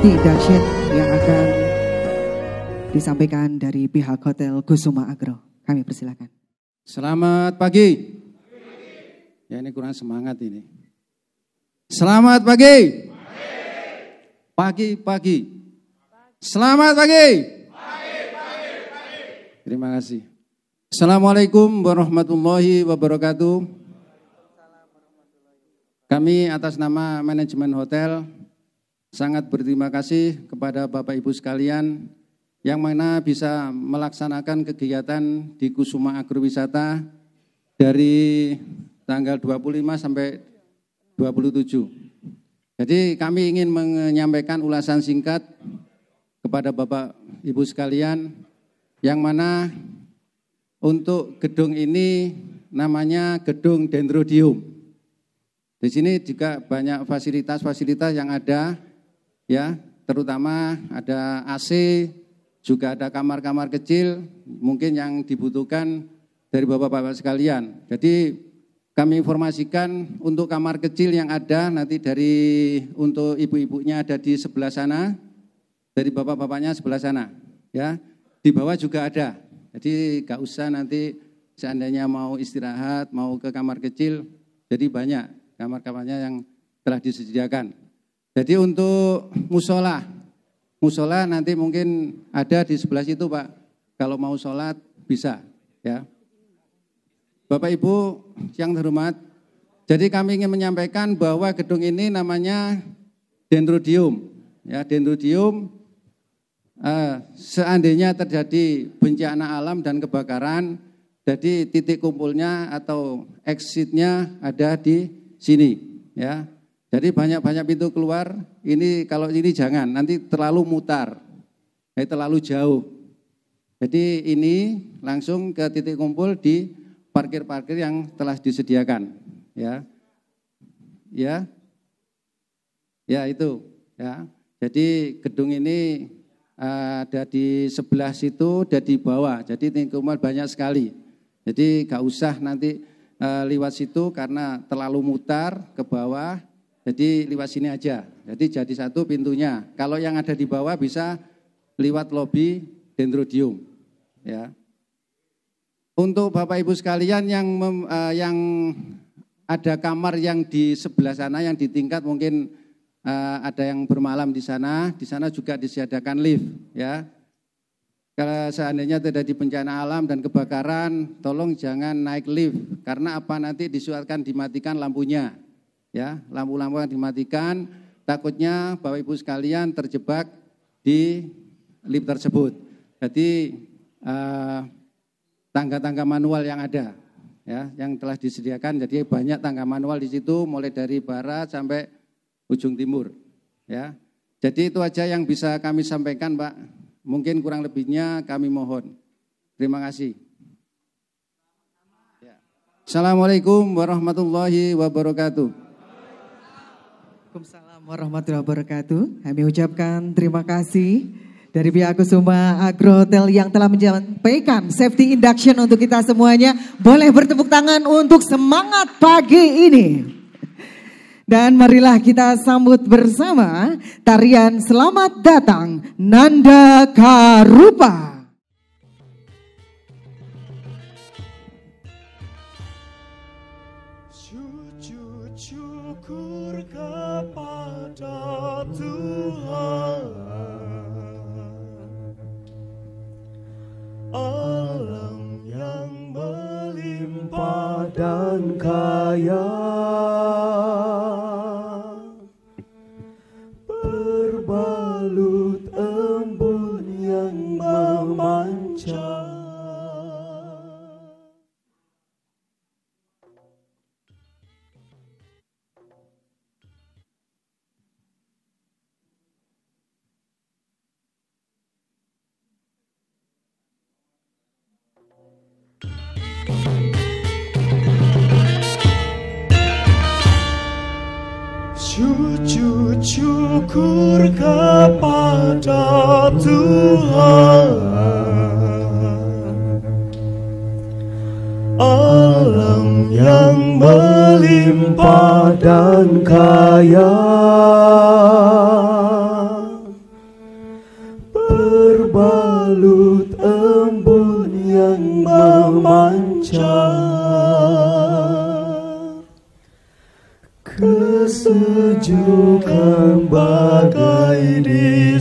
safety induction yang akan disampaikan dari pihak Hotel Kusuma Agro. Kami persilakan. Selamat pagi. Ya, ini kurang semangat ini. Selamat pagi. Pagi. Selamat pagi. Terima kasih. Assalamualaikum warahmatullahi wabarakatuh. Kami atas nama manajemen hotel sangat berterima kasih kepada Bapak Ibu sekalian yang mana bisa melaksanakan kegiatan di Kusuma Agrowisata dari tanggal 25 sampai 27. Jadi kami ingin menyampaikan ulasan singkat kepada Bapak Ibu sekalian yang mana untuk gedung ini namanya Gedung Dendrodium. Di sini juga banyak fasilitas-fasilitas yang ada ya, terutama ada AC, juga ada kamar-kamar kecil mungkin yang dibutuhkan dari Bapak-bapak sekalian. Jadi kami informasikan untuk kamar kecil yang ada nanti untuk ibu-ibunya ada di sebelah sana, dari bapak-bapaknya sebelah sana. Ya, di bawah juga ada. Jadi gak usah nanti seandainya mau istirahat, mau ke kamar kecil, jadi banyak kamar-kamarnya yang telah disediakan. Jadi untuk musola nanti mungkin ada di sebelah situ Pak. Kalau mau sholat bisa ya. Bapak Ibu yang terhormat, jadi kami ingin menyampaikan bahwa gedung ini namanya Dendrodium. Ya, Dendrodium seandainya terjadi bencana alam dan kebakaran, jadi titik kumpulnya atau exitnya ada di sini. Ya. Jadi banyak pintu keluar, ini kalau ini jangan, nanti terlalu mutar, terlalu jauh. Jadi ini langsung ke titik kumpul di parkir-parkir yang telah disediakan. Ya itu. Ya. Jadi gedung ini ada di sebelah situ, ada di bawah, jadi titik kumpul banyak sekali. Jadi gak usah nanti lewat situ karena terlalu mutar ke bawah. Jadi lewat sini aja, jadi satu pintunya. Kalau yang ada di bawah bisa lewat lobi Dendrodium. Ya. Untuk Bapak Ibu sekalian yang ada kamar yang di sebelah sana, yang di tingkat mungkin ada yang bermalam di sana juga disediakan lift. Ya. Kalau seandainya terjadi bencana alam dan kebakaran, tolong jangan naik lift, karena apa nanti disuatkan dimatikan lampunya. Ya, lampu-lampu yang dimatikan, takutnya Bapak Ibu sekalian terjebak di lift tersebut. Jadi tangga-tangga manual yang ada, ya, yang telah disediakan. Jadi banyak tangga manual di situ, mulai dari barat sampai ujung timur. Ya, jadi itu aja yang bisa kami sampaikan, Pak. Mungkin kurang lebihnya kami mohon. Terima kasih. Ya. Assalamualaikum warahmatullahi wabarakatuh. Waalaikumsalam warahmatullahi wabarakatuh. Kami ucapkan terima kasih dari pihak Kusuma Agro Hotel yang telah menyampaikan safety induction untuk kita semuanya. Boleh bertepuk tangan untuk semangat pagi ini. Dan marilah kita sambut bersama tarian Selamat Datang Nanda Karupa. Syukur kepada Tuhan, alam yang melimpah dan kaya, berbalut embun yang memancar. Sujud syukur kepada Tuhan, alam yang melimpah dan kaya, Sejukan bagai di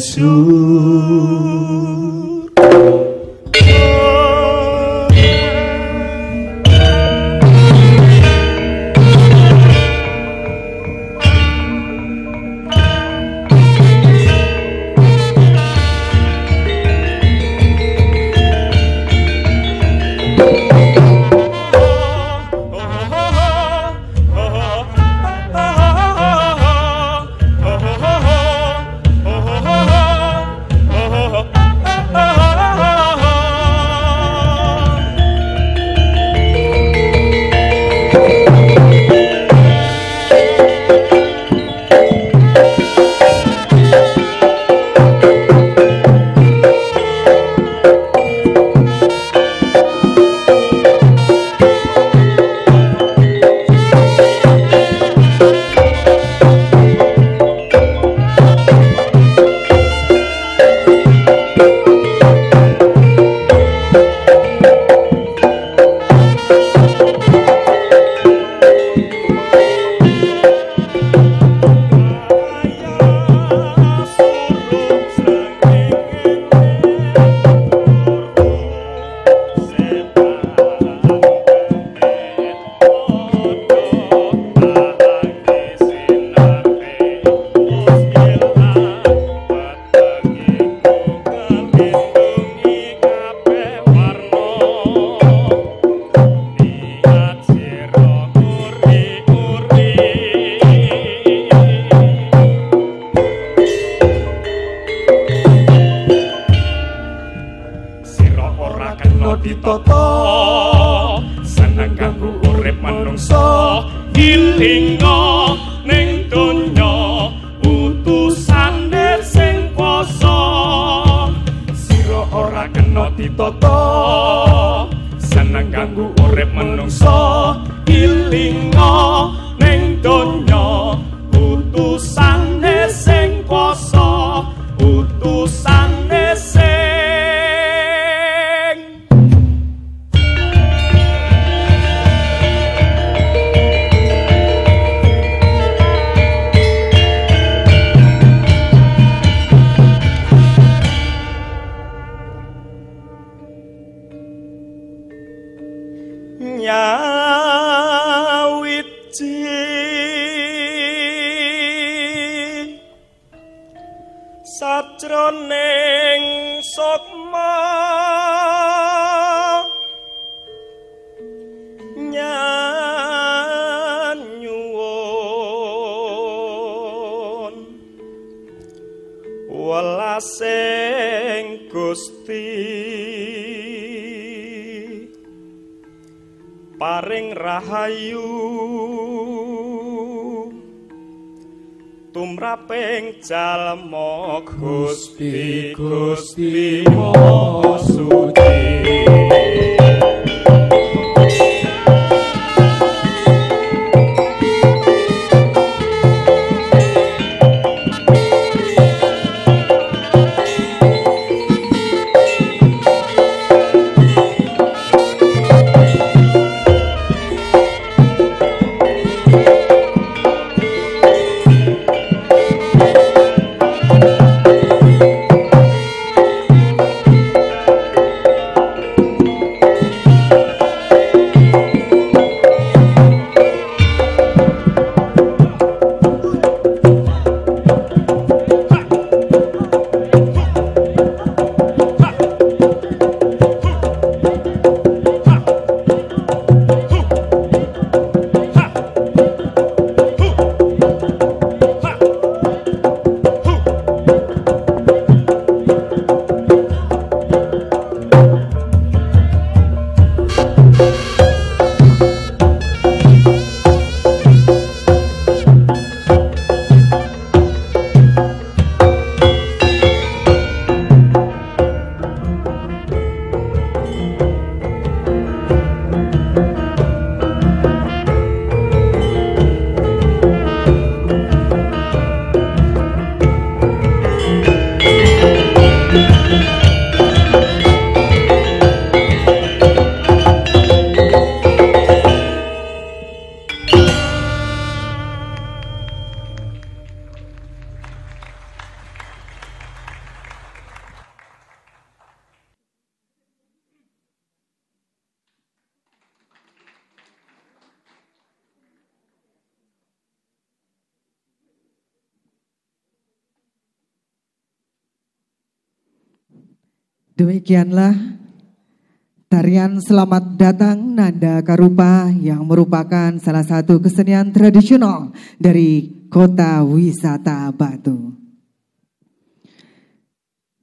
ditata seneng kanggo urip manungsa ilinga ning donya utusane sing kuwasa sira ora kena ditata seneng kanggo urip manungsa ilinga ning donya utusane sing kuwasa utusane sing nyawiji sajroning sukma nyuwun welasing Gusti paring rahayu tumraping jalma Gusti Gusti Maha Suci. Demikianlah tarian Selamat Datang Nanda Karupa yang merupakan salah satu kesenian tradisional dari Kota Wisata Batu.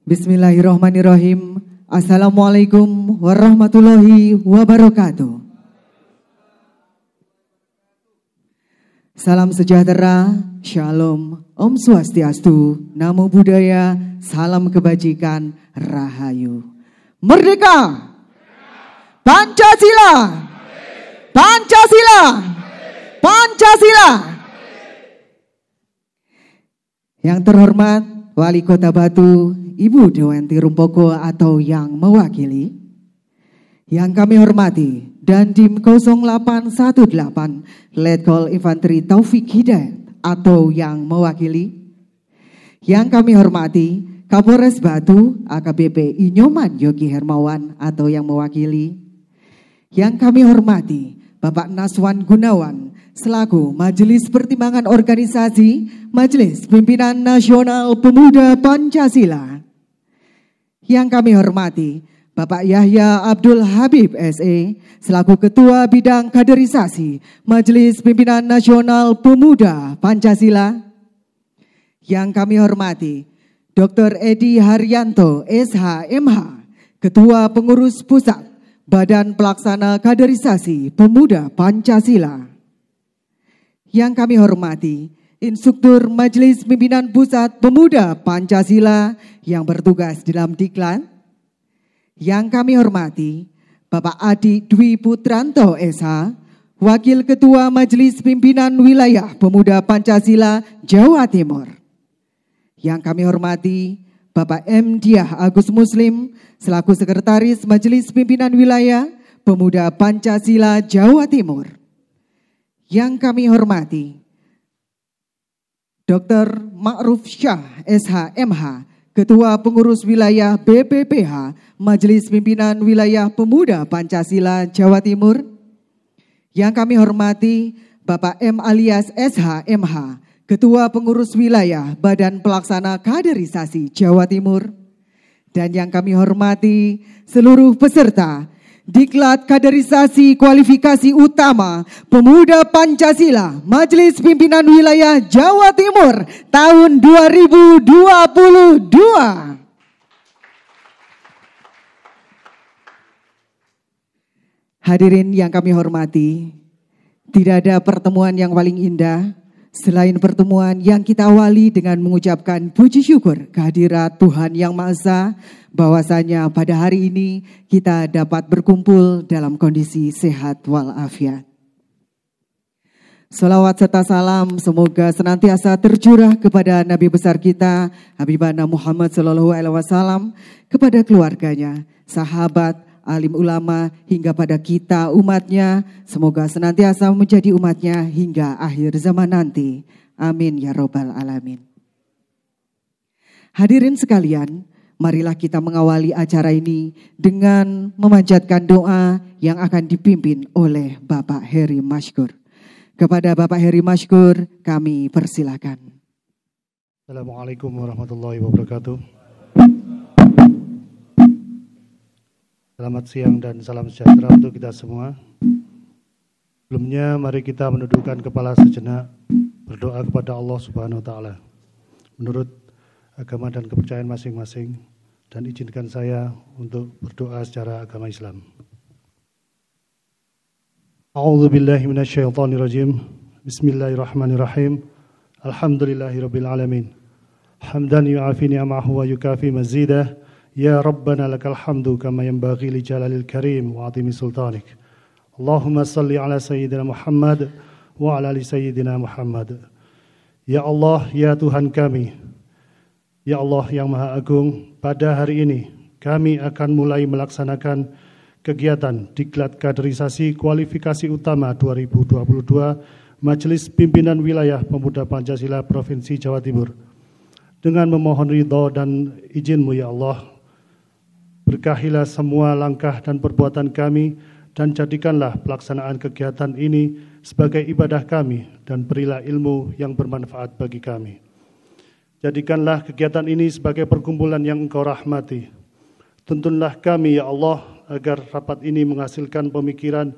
Bismillahirrahmanirrahim. Assalamualaikum warahmatullahi wabarakatuh. Salam sejahtera, shalom, om swastiastu, namo buddhaya, salam kebajikan, rahayu. Merdeka! Pancasila! Pancasila! Pancasila! Yang terhormat Wali Kota Batu, Ibu Dewanti Rumpoko atau yang mewakili. Yang kami hormati Dandim 0818 Letkol Infanteri Taufik Hidayat atau yang mewakili. Yang kami hormati Kapolres Batu AKBP Inyoman Yogi Hermawan atau yang mewakili. Yang kami hormati Bapak Naswan Gunawan selaku Majelis Pertimbangan Organisasi Majelis Pimpinan Nasional Pemuda Pancasila. Yang kami hormati Bapak Yahya Abdul Habib SE selaku Ketua Bidang Kaderisasi Majelis Pimpinan Nasional Pemuda Pancasila. Yang kami hormati Dr. Edi Haryanto SH.MH, Ketua Pengurus Pusat Badan Pelaksana Kaderisasi Pemuda Pancasila. Yang kami hormati Instruktur Majelis Pimpinan Pusat Pemuda Pancasila yang bertugas di dalam Diklat. Yang kami hormati Bapak Adi Dwi Putranto SH, Wakil Ketua Majelis Pimpinan Wilayah Pemuda Pancasila Jawa Timur. Yang kami hormati Bapak M. Diah Agus Muslim selaku Sekretaris Majelis Pimpinan Wilayah Pemuda Pancasila Jawa Timur. Yang kami hormati Dr. Ma'ruf Syah SH.MH, Ketua Pengurus Wilayah BPPH Majelis Pimpinan Wilayah Pemuda Pancasila Jawa Timur. Yang kami hormati Bapak M. alias SH.MH, Ketua Pengurus Wilayah Badan Pelaksana Kaderisasi Jawa Timur. Dan yang kami hormati seluruh peserta Diklat Kaderisasi Kualifikasi Utama Pemuda Pancasila Majelis Pimpinan Wilayah Jawa Timur tahun 2022. Hadirin yang kami hormati, tidak ada pertemuan yang paling indah selain pertemuan yang kita awali dengan mengucapkan puji syukur kehadirat Tuhan Yang Maha Esa, bahwasanya pada hari ini kita dapat berkumpul dalam kondisi sehat walafiat. Salawat serta salam semoga senantiasa tercurah kepada Nabi besar kita Habibana Muhammad SAW, kepada keluarganya, sahabat, alim ulama, hingga pada kita umatnya. Semoga senantiasa menjadi umatnya hingga akhir zaman nanti. Amin ya robbal alamin. Hadirin sekalian, marilah kita mengawali acara ini dengan memanjatkan doa yang akan dipimpin oleh Bapak Heri Mashkur. Kepada Bapak Heri Mashkur kami persilakan. Assalamualaikum warahmatullahi wabarakatuh. Selamat siang dan salam sejahtera untuk kita semua. Sebelumnya mari kita menundukkan kepala sejenak, berdoa kepada Allah Subhanahu wa taala menurut agama dan kepercayaan masing-masing, dan izinkan saya untuk berdoa secara agama Islam. A'udzu billahi minasyaitonir rajim. Bismillahirrahmanirrahim. Alhamdulillahirabbil alamin. Hamdan yu'afi ni'amahu wa yukafi mazidah. Ya Rabbana lakal hamdu kama yanbaghi li jalalil karim wa 'azimi sultanik. Allahumma salli ala sayyidina Muhammad wa ala ali sayyidina Muhammad. Ya Allah, ya Tuhan kami, ya Allah yang Maha Agung, pada hari ini kami akan mulai melaksanakan kegiatan Diklat Kaderisasi Kualifikasi Utama 2022 Majelis Pimpinan Wilayah Pemuda Pancasila Provinsi Jawa Timur. Dengan memohon ridho dan izin-Mu ya Allah, berkahilah semua langkah dan perbuatan kami, dan jadikanlah pelaksanaan kegiatan ini sebagai ibadah kami, dan berilah ilmu yang bermanfaat bagi kami. Jadikanlah kegiatan ini sebagai perkumpulan yang Engkau rahmati. Tuntunlah kami ya Allah agar rapat ini menghasilkan pemikiran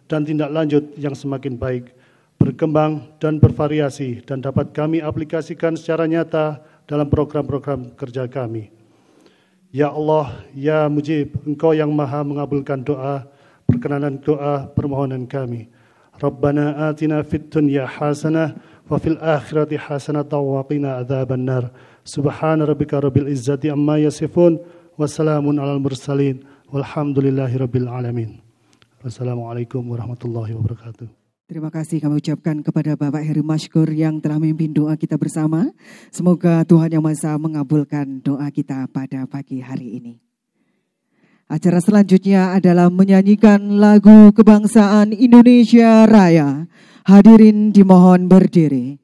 dan tindak lanjut yang semakin baik, berkembang dan bervariasi, dan dapat kami aplikasikan secara nyata dalam program-program kerja kami. Ya Allah, ya Mujib, Engkau yang maha mengabulkan doa, perkenanan doa permohonan kami. Rabbana atina fid dunya hasanah wa fil akhirati hasanah wa qina adzaban nar. Subhana rabbika rabbil izzati amma yasifun wa salamun alal mursalin walhamdulillahi rabbil alamin. Wassalamualaikum warahmatullahi wabarakatuh. Terima kasih kami ucapkan kepada Bapak Heri Mashkur yang telah memimpin doa kita bersama. Semoga Tuhan Yang Maha Esa mengabulkan doa kita pada pagi hari ini. Acara selanjutnya adalah menyanyikan lagu kebangsaan Indonesia Raya. Hadirin dimohon berdiri.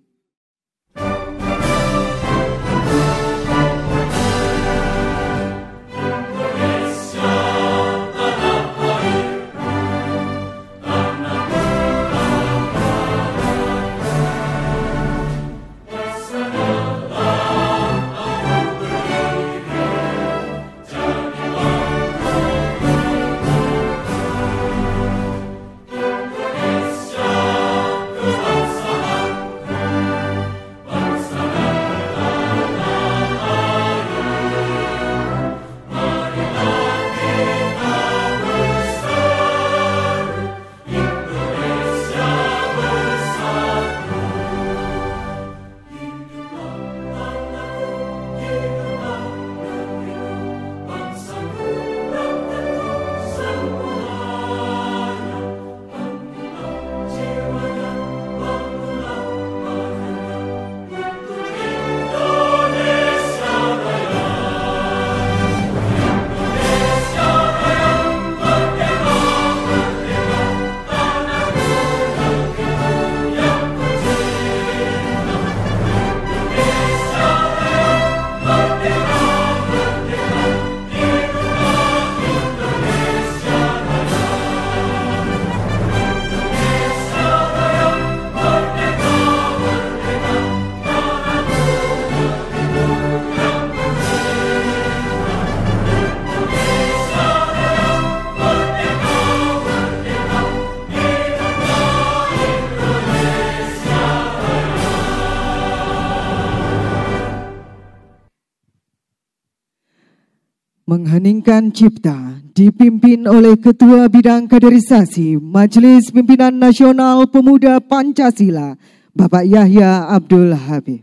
Mengheningkan cipta dipimpin oleh Ketua Bidang Kaderisasi Majelis Pimpinan Nasional Pemuda Pancasila, Bapak Yahya Abdul Habib.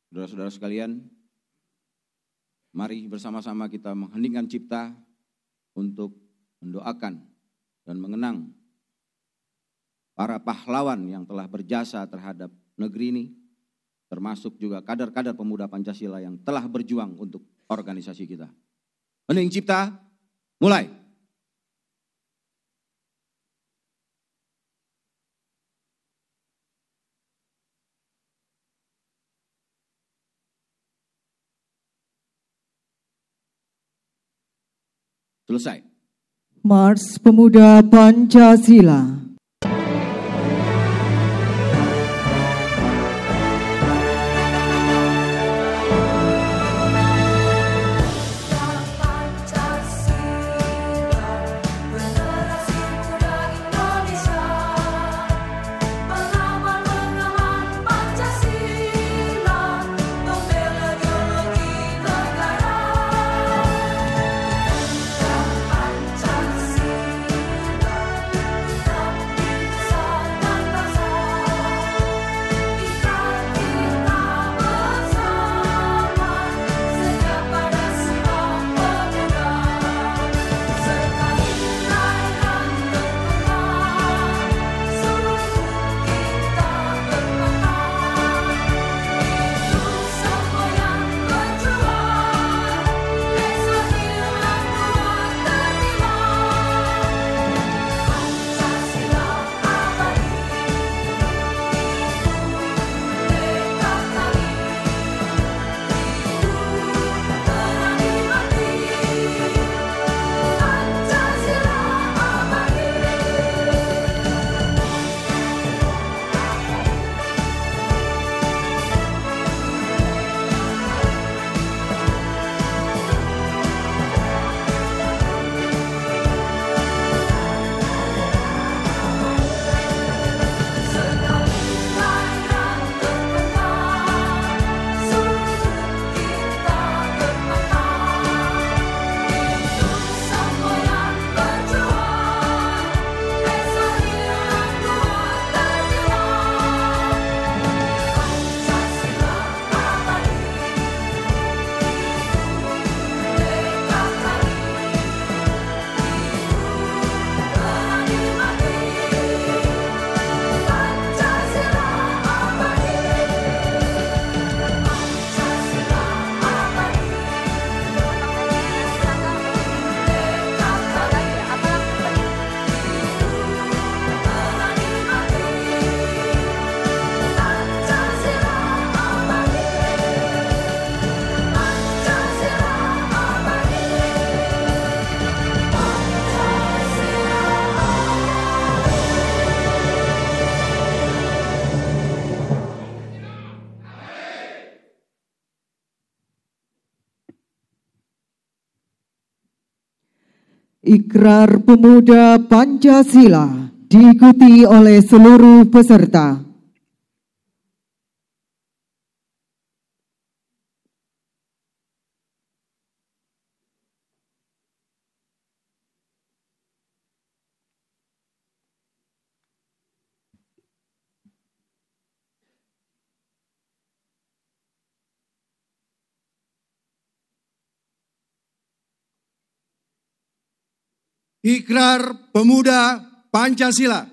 Saudara-saudara sekalian, mari bersama-sama kita mengheningkan cipta untuk mendoakan dan mengenang para pahlawan yang telah berjasa terhadap negeri ini, termasuk juga kader-kader pemuda Pancasila yang telah berjuang untuk organisasi kita. Hening cipta, mulai. Selesai. Mars Pemuda Pancasila. Pancasila Ikrar Pemuda Pancasila diikuti oleh seluruh peserta. Ikrar Pemuda Pancasila.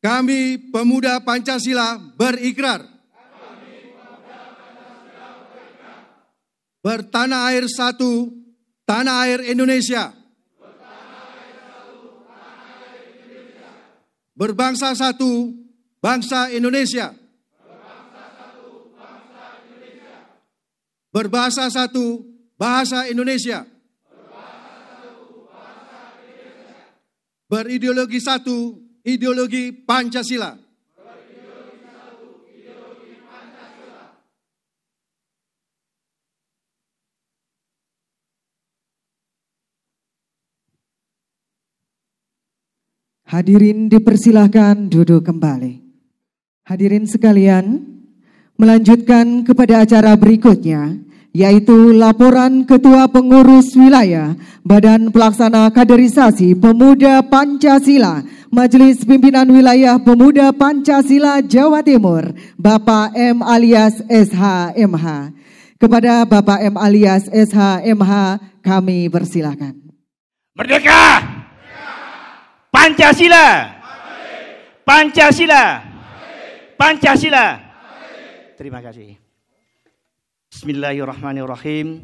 Kami Pemuda Pancasila berikrar bertanah air satu, tanah air Indonesia. Berbangsa satu, bangsa Indonesia. Berbahasa satu, bahasa Indonesia. Berideologi satu, ideologi Pancasila. Hadirin dipersilahkan duduk kembali. Hadirin sekalian, melanjutkan kepada acara berikutnya, yaitu laporan Ketua Pengurus Wilayah Badan Pelaksana Kaderisasi Pemuda Pancasila Majelis Pimpinan Wilayah Pemuda Pancasila Jawa Timur, Bapak M alias SH MH. Kepada Bapak M alias SH MH kami persilahkan. Merdeka! Pancasila! Pancasila! Pancasila! Terima kasih. Bismillahirrahmanirrahim.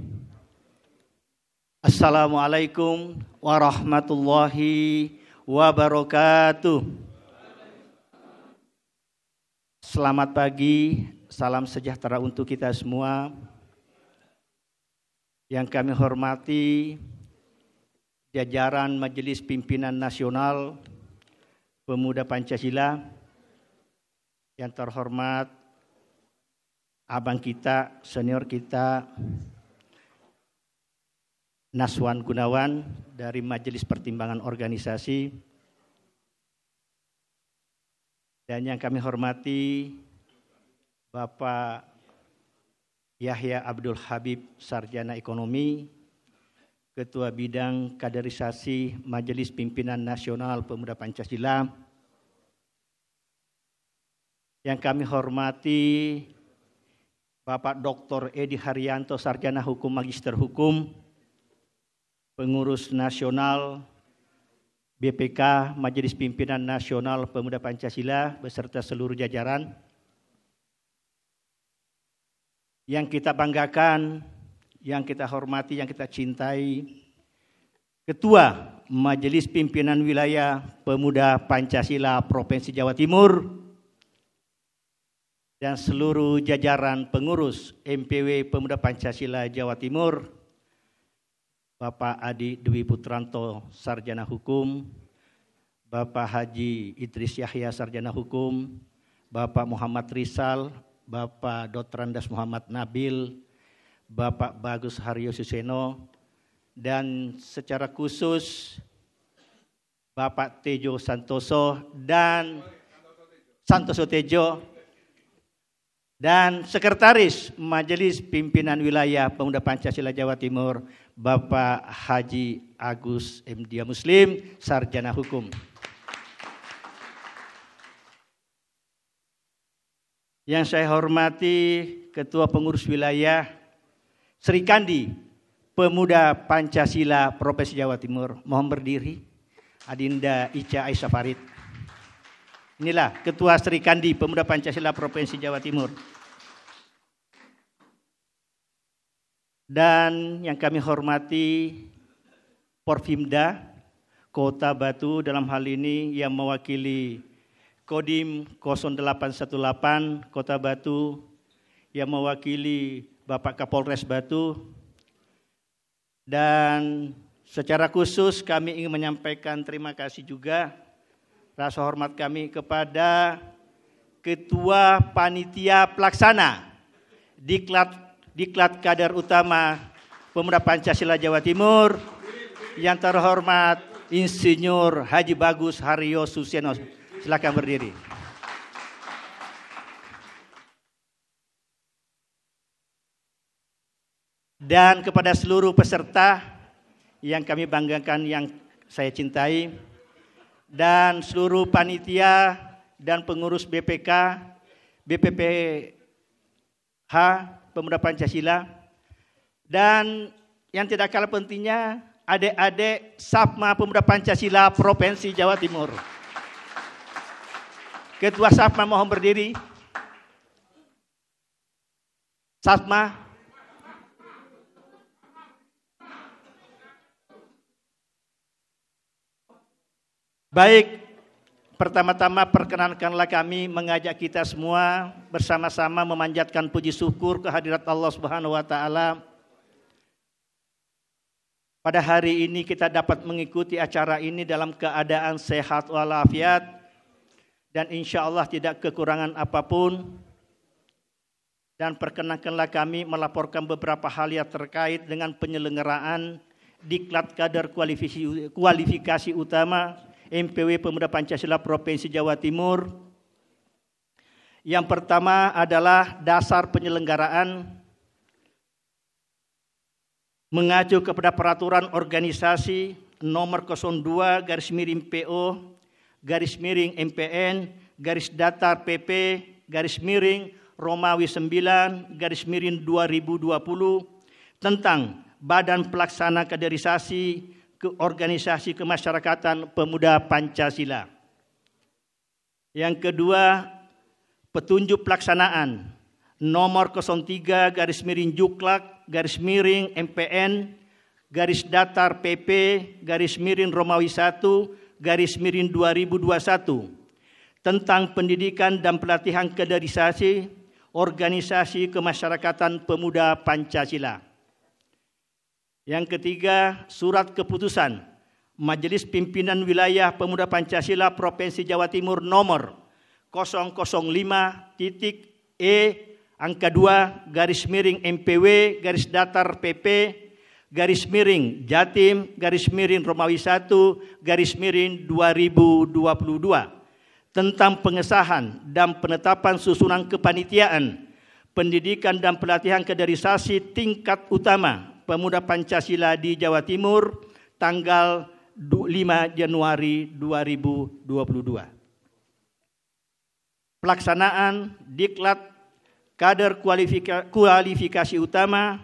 Assalamualaikum warahmatullahi wabarakatuh. Selamat pagi, salam sejahtera untuk kita semua. Yang kami hormati jajaran Majelis Pimpinan Nasional Pemuda Pancasila, yang terhormat abang kita, senior kita, Naswan Gunawan dari Majelis Pertimbangan Organisasi, dan yang kami hormati Bapak Yahya Abdul Habib, Sarjana Ekonomi, Ketua Bidang Kaderisasi Majelis Pimpinan Nasional Pemuda Pancasila, yang kami hormati Bapak Dr. Edi Haryanto, Sarjana Hukum Magister Hukum, Pengurus Nasional BPK Majelis Pimpinan Nasional Pemuda Pancasila beserta seluruh jajaran. Yang kita banggakan, yang kita hormati, yang kita cintai, Ketua Majelis Pimpinan Wilayah Pemuda Pancasila Provinsi Jawa Timur, dan seluruh jajaran pengurus MPW Pemuda Pancasila Jawa Timur, Bapak Adi Dwi Putranto, Sarjana Hukum, Bapak Haji Idris Yahya, Sarjana Hukum, Bapak Muhammad Rizal, Bapak Dr. Andas Muhammad Nabil, Bapak Bagus Haryo Suseno, dan secara khusus Bapak Tejo Santoso dan Santoso Tejo, dan Sekretaris Majelis Pimpinan Wilayah Pemuda Pancasila Jawa Timur, Bapak Haji Agus M. Dia Muslim, Sarjana Hukum. Yang saya hormati Ketua Pengurus Wilayah Sri Kandi Pemuda Pancasila Provinsi Jawa Timur. Mohon berdiri, Adinda Ica Aisyah Farid. Inilah Ketua Sri Kandi Pemuda Pancasila Provinsi Jawa Timur. Dan yang kami hormati Porvimda Kota Batu, dalam hal ini yang mewakili Kodim 0818 Kota Batu, yang mewakili Bapak Kapolres Batu. Dan secara khusus kami ingin menyampaikan terima kasih juga, rasa hormat kami kepada Ketua Panitia Pelaksana Diklat Kader Utama Pemuda Pancasila Jawa Timur, yang terhormat Insinyur Haji Bagus Haryo Suseno. Silakan berdiri. Dan kepada seluruh peserta yang kami banggakan, yang saya cintai, dan seluruh panitia dan pengurus BPK, BPPH, Pemuda Pancasila, dan yang tidak kalah pentingnya, adik-adik Sapma Pemuda Pancasila Provinsi Jawa Timur. Ketua Sapma mohon berdiri. Sapma. Baik, pertama-tama perkenankanlah kami mengajak kita semua bersama-sama memanjatkan puji syukur kehadirat Allah Subhanahu wa taala. Pada hari ini kita dapat mengikuti acara ini dalam keadaan sehat walafiat dan insya Allah tidak kekurangan apapun. Dan perkenankanlah kami melaporkan beberapa hal yang terkait dengan penyelenggaraan Diklat Kader Kualifikasi Utama MPW Pemuda Pancasila Provinsi Jawa Timur. Yang pertama adalah dasar penyelenggaraan mengacu kepada peraturan organisasi nomor 02/PO /MPN /PP Romawi 9/2020 tentang Badan Pelaksana Kaderisasi Organisasi Kemasyarakatan Pemuda Pancasila. Yang kedua, petunjuk pelaksanaan nomor 03/Juklak/MPN /PP Romawi 1/2021 tentang pendidikan dan pelatihan kaderisasi organisasi kemasyarakatan pemuda Pancasila. Yang ketiga, surat keputusan Majelis Pimpinan Wilayah Pemuda Pancasila Provinsi Jawa Timur nomor 005-2/MPW-PP Jatim Romawi 1/2022 tentang pengesahan dan penetapan susunan kepanitiaan pendidikan dan pelatihan kaderisasi tingkat utama Pemuda Pancasila di Jawa Timur tanggal 5 Januari 2022. Pelaksanaan Diklat Kader Kualifikasi Utama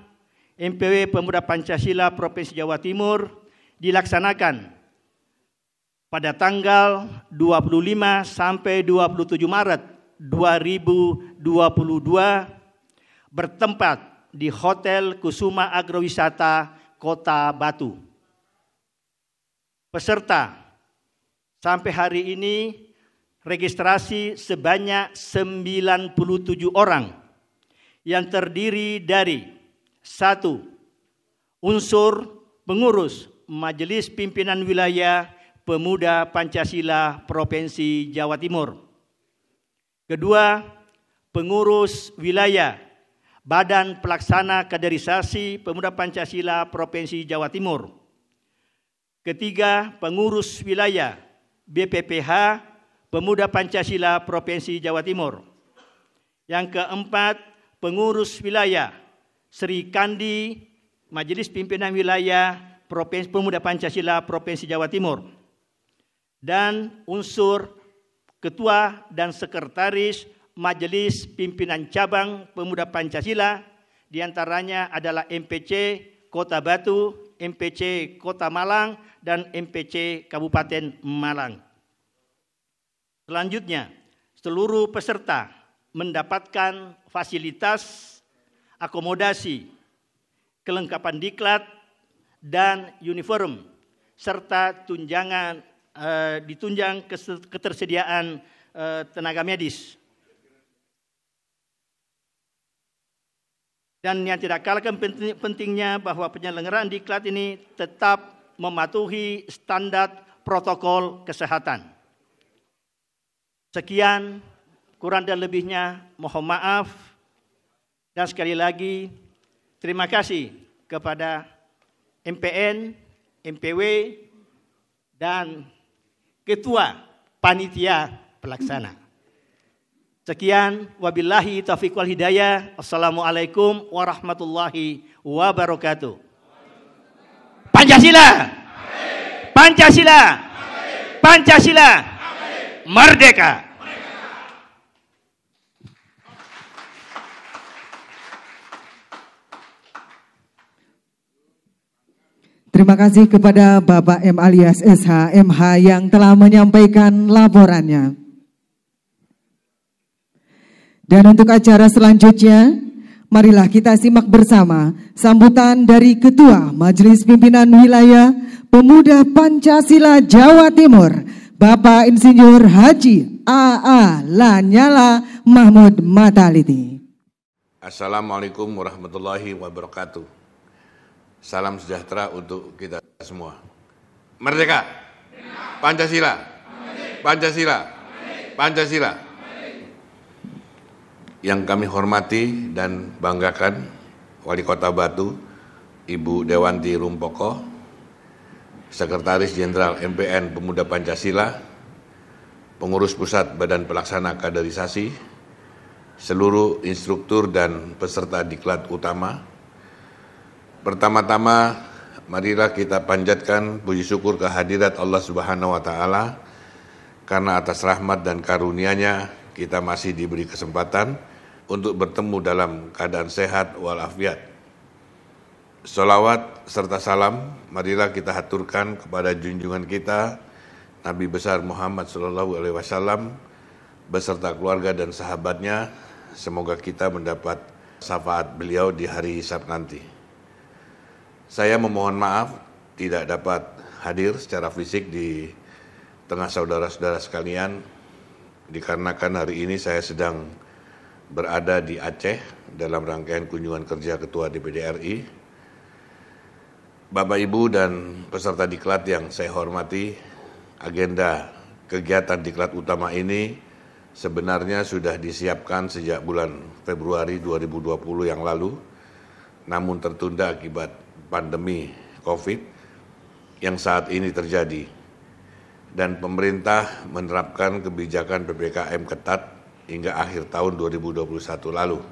MPW Pemuda Pancasila Provinsi Jawa Timur dilaksanakan pada tanggal 25 sampai 27 Maret 2022 bertempat di Hotel Kusuma Agrowisata Kota Batu. Peserta sampai hari ini registrasi sebanyak 97 orang yang terdiri dari 1. Unsur pengurus Majelis Pimpinan Wilayah Pemuda Pancasila Provinsi Jawa Timur. Kedua, pengurus wilayah Badan Pelaksana Kaderisasi Pemuda Pancasila Provinsi Jawa Timur. Ketiga, pengurus wilayah BPPH Pemuda Pancasila Provinsi Jawa Timur. Yang keempat, pengurus wilayah Sri Kandi Majelis Pimpinan Wilayah Pemuda Pancasila Provinsi Jawa Timur. Dan unsur ketua dan sekretaris Majelis Pimpinan Cabang Pemuda Pancasila, diantaranya adalah MPC Kota Batu, MPC Kota Malang, dan MPC Kabupaten Malang. Selanjutnya, seluruh peserta mendapatkan fasilitas akomodasi, kelengkapan diklat, dan uniform, serta ditunjang ketersediaan tenaga medis. Dan yang tidak kalah pentingnya bahwa penyelenggaraan diklat ini tetap mematuhi standar protokol kesehatan. Sekian, kurang dan lebihnya mohon maaf. Dan sekali lagi terima kasih kepada MPN, MPW, dan Ketua Panitia Pelaksana. Sekian, wabillahi taufiq wal hidayah. Assalamualaikum warahmatullahi wabarakatuh. Pancasila! Pancasila! Pancasila! Merdeka! Terima kasih kepada Bapak M alias SH MH yang telah menyampaikan laporannya. Dan untuk acara selanjutnya, marilah kita simak bersama sambutan dari Ketua Majelis Pimpinan Wilayah Pemuda Pancasila Jawa Timur, Bapak Insinyur Haji A.A. Lanyala Mahmud Mataliti. Assalamualaikum warahmatullahi wabarakatuh. Salam sejahtera untuk kita semua. Merdeka! Pancasila! Pancasila! Pancasila! Yang kami hormati dan banggakan Wali Kota Batu, Ibu Dewanti Rumpoko, Sekretaris Jenderal MPN Pemuda Pancasila, Pengurus Pusat Badan Pelaksana Kaderisasi, seluruh instruktur dan peserta diklat utama. Pertama-tama, marilah kita panjatkan puji syukur kehadirat Allah Subhanahu wa Ta'ala, karena atas rahmat dan karunia-Nya kita masih diberi kesempatan untuk bertemu dalam keadaan sehat walafiat. Sholawat serta salam marilah kita haturkan kepada junjungan kita Nabi besar Muhammad SAW beserta keluarga dan sahabatnya. Semoga kita mendapat syafaat beliau di hari hisab nanti. Saya memohon maaf tidak dapat hadir secara fisik di tengah saudara-saudara sekalian, dikarenakan hari ini saya sedang berada di Aceh dalam rangkaian kunjungan kerja Ketua DPD RI. Bapak Ibu dan peserta diklat yang saya hormati, agenda kegiatan diklat utama ini sebenarnya sudah disiapkan sejak bulan Februari 2020 yang lalu, namun tertunda akibat pandemi COVID yang saat ini terjadi. Dan pemerintah menerapkan kebijakan PPKM ketat hingga akhir tahun 2021 lalu.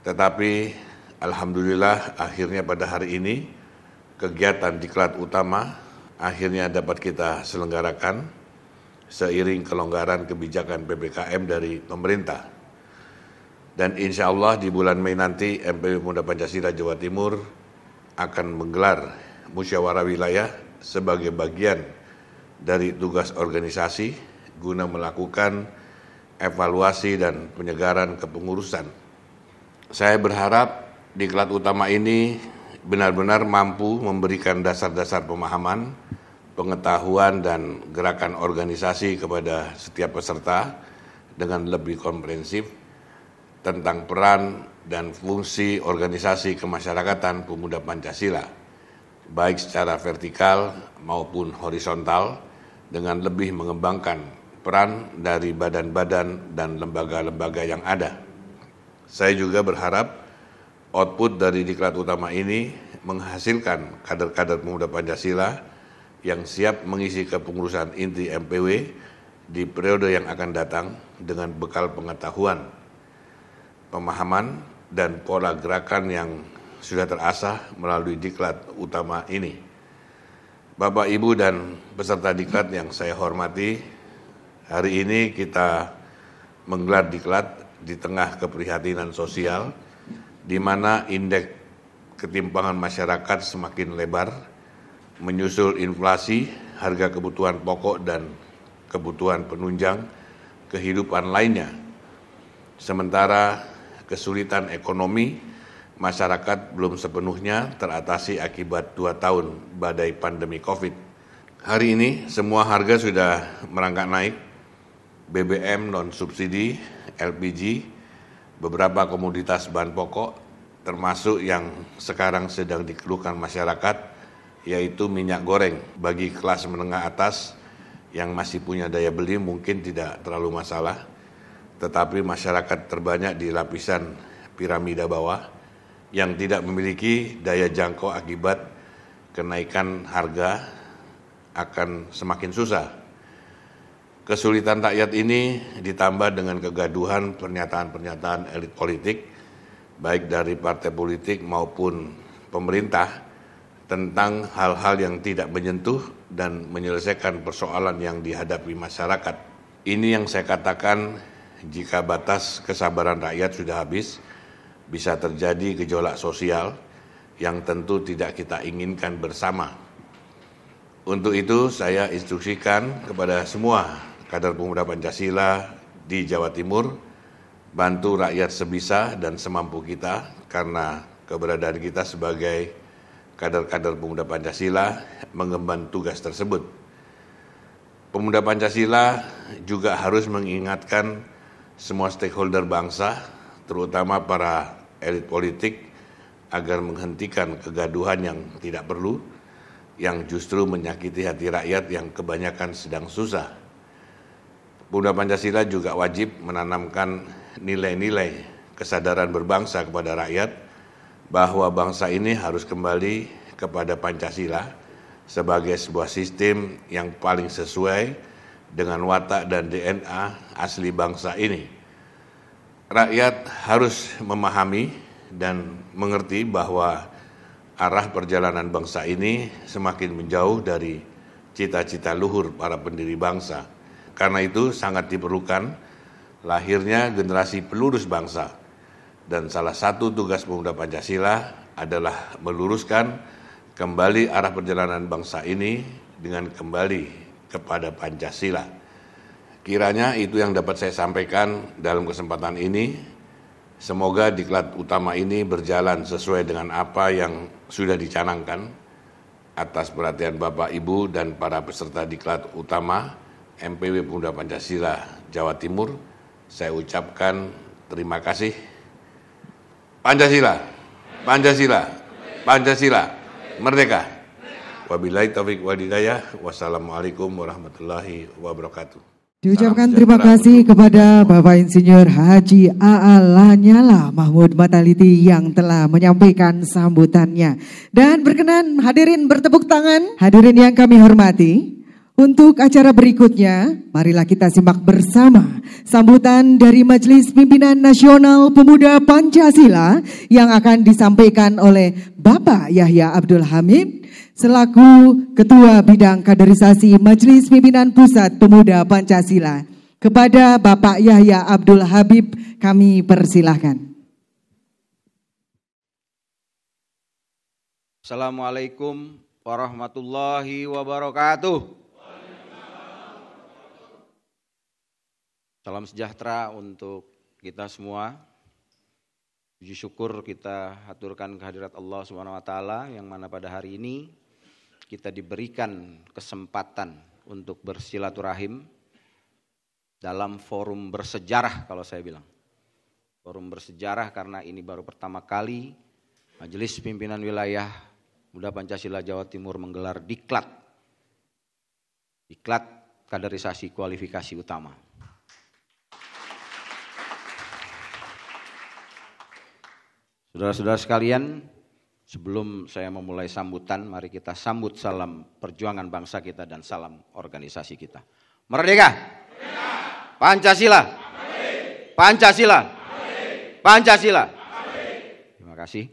Tetapi alhamdulillah akhirnya pada hari ini kegiatan diklat utama akhirnya dapat kita selenggarakan seiring kelonggaran kebijakan PPKM dari pemerintah. Dan insya Allah di bulan Mei nanti MPW Pemuda Pancasila Jawa Timur akan menggelar musyawarah wilayah sebagai bagian dari tugas organisasi guna melakukan evaluasi dan penyegaran kepengurusan. Saya berharap diklat utama ini benar-benar mampu memberikan dasar-dasar pemahaman, pengetahuan, dan gerakan organisasi kepada setiap peserta dengan lebih komprehensif tentang peran dan fungsi organisasi kemasyarakatan pemuda Pancasila, baik secara vertikal maupun horizontal, dengan lebih mengembangkan peran dari badan-badan dan lembaga-lembaga yang ada. Saya juga berharap output dari diklat utama ini menghasilkan kader-kader pemuda Pancasila yang siap mengisi kepengurusan inti MPW di periode yang akan datang dengan bekal pengetahuan, pemahaman, dan pola gerakan yang sudah terasah melalui diklat utama ini. Bapak, Ibu, dan peserta diklat yang saya hormati, hari ini kita menggelar diklat di tengah keprihatinan sosial, di mana indeks ketimpangan masyarakat semakin lebar, menyusul inflasi, harga kebutuhan pokok dan kebutuhan penunjang kehidupan lainnya. Sementara kesulitan ekonomi masyarakat belum sepenuhnya teratasi akibat 2 tahun badai pandemi COVID. Hari ini semua harga sudah merangkak naik, BBM non-subsidi, LPG, beberapa komoditas bahan pokok, termasuk yang sekarang sedang dikeluhkan masyarakat, yaitu minyak goreng. Bagi kelas menengah atas yang masih punya daya beli mungkin tidak terlalu masalah, tetapi masyarakat terbanyak di lapisan piramida bawah yang tidak memiliki daya jangkau akibat kenaikan harga akan semakin susah. Kesulitan rakyat ini ditambah dengan kegaduhan pernyataan-pernyataan elit politik, baik dari partai politik maupun pemerintah, tentang hal-hal yang tidak menyentuh dan menyelesaikan persoalan yang dihadapi masyarakat. Ini yang saya katakan, jika batas kesabaran rakyat sudah habis, bisa terjadi gejolak sosial yang tentu tidak kita inginkan bersama. Untuk itu saya instruksikan kepada semua kader pemuda Pancasila di Jawa Timur, bantu rakyat sebisa dan semampu kita, karena keberadaan kita sebagai kader-kader pemuda Pancasila mengemban tugas tersebut. Pemuda Pancasila juga harus mengingatkan semua stakeholder bangsa, terutama para elit politik, agar menghentikan kegaduhan yang tidak perlu, yang justru menyakiti hati rakyat yang kebanyakan sedang susah. Pemuda Pancasila juga wajib menanamkan nilai-nilai kesadaran berbangsa kepada rakyat, bahwa bangsa ini harus kembali kepada Pancasila sebagai sebuah sistem yang paling sesuai dengan watak dan DNA asli bangsa ini. Rakyat harus memahami dan mengerti bahwa arah perjalanan bangsa ini semakin menjauh dari cita-cita luhur para pendiri bangsa. Karena itu sangat diperlukan lahirnya generasi pelurus bangsa. Dan salah satu tugas pemuda Pancasila adalah meluruskan kembali arah perjalanan bangsa ini dengan kembali kepada Pancasila. Kiranya itu yang dapat saya sampaikan dalam kesempatan ini. Semoga diklat utama ini berjalan sesuai dengan apa yang sudah dicanangkan. Atas perhatian Bapak, Ibu, dan para peserta diklat utama MPW Pemuda Pancasila Jawa Timur, saya ucapkan terima kasih. Pancasila, Pancasila, Pancasila, merdeka. Wabillahi taufiq wal hidayah. Wassalamualaikum warahmatullahi wabarakatuh. Diucapkan terima kasih kepada Bapak Insinyur Haji A.A. Lanyala Mahmud Mataliti yang telah menyampaikan sambutannya. Dan berkenan hadirin bertepuk tangan, hadirin yang kami hormati. Untuk acara berikutnya, marilah kita simak bersama sambutan dari Majelis Pimpinan Nasional Pemuda Pancasila yang akan disampaikan oleh Bapak Yahya Abdul Hamid selaku Ketua Bidang Kaderisasi Majelis Pimpinan Pusat Pemuda Pancasila. Kepada Bapak Yahya Abdul Habib kami persilahkan. Assalamualaikum warahmatullahi wabarakatuh. Salam sejahtera untuk kita semua. Puji syukur kita haturkan kehadirat Allah SWT yang mana pada hari ini kita diberikan kesempatan untuk bersilaturahim dalam forum bersejarah kalau saya bilang. Forum bersejarah karena ini baru pertama kali Majelis Pimpinan Wilayah Pemuda Pancasila Jawa Timur menggelar diklat. Diklat kaderisasi kualifikasi utama. Saudara-saudara sekalian, sebelum saya memulai sambutan, mari kita sambut salam perjuangan bangsa kita dan salam organisasi kita. Merdeka! Merdeka! Pancasila! Merdeka! Pancasila! Merdeka! Pancasila! Merdeka! Terima kasih.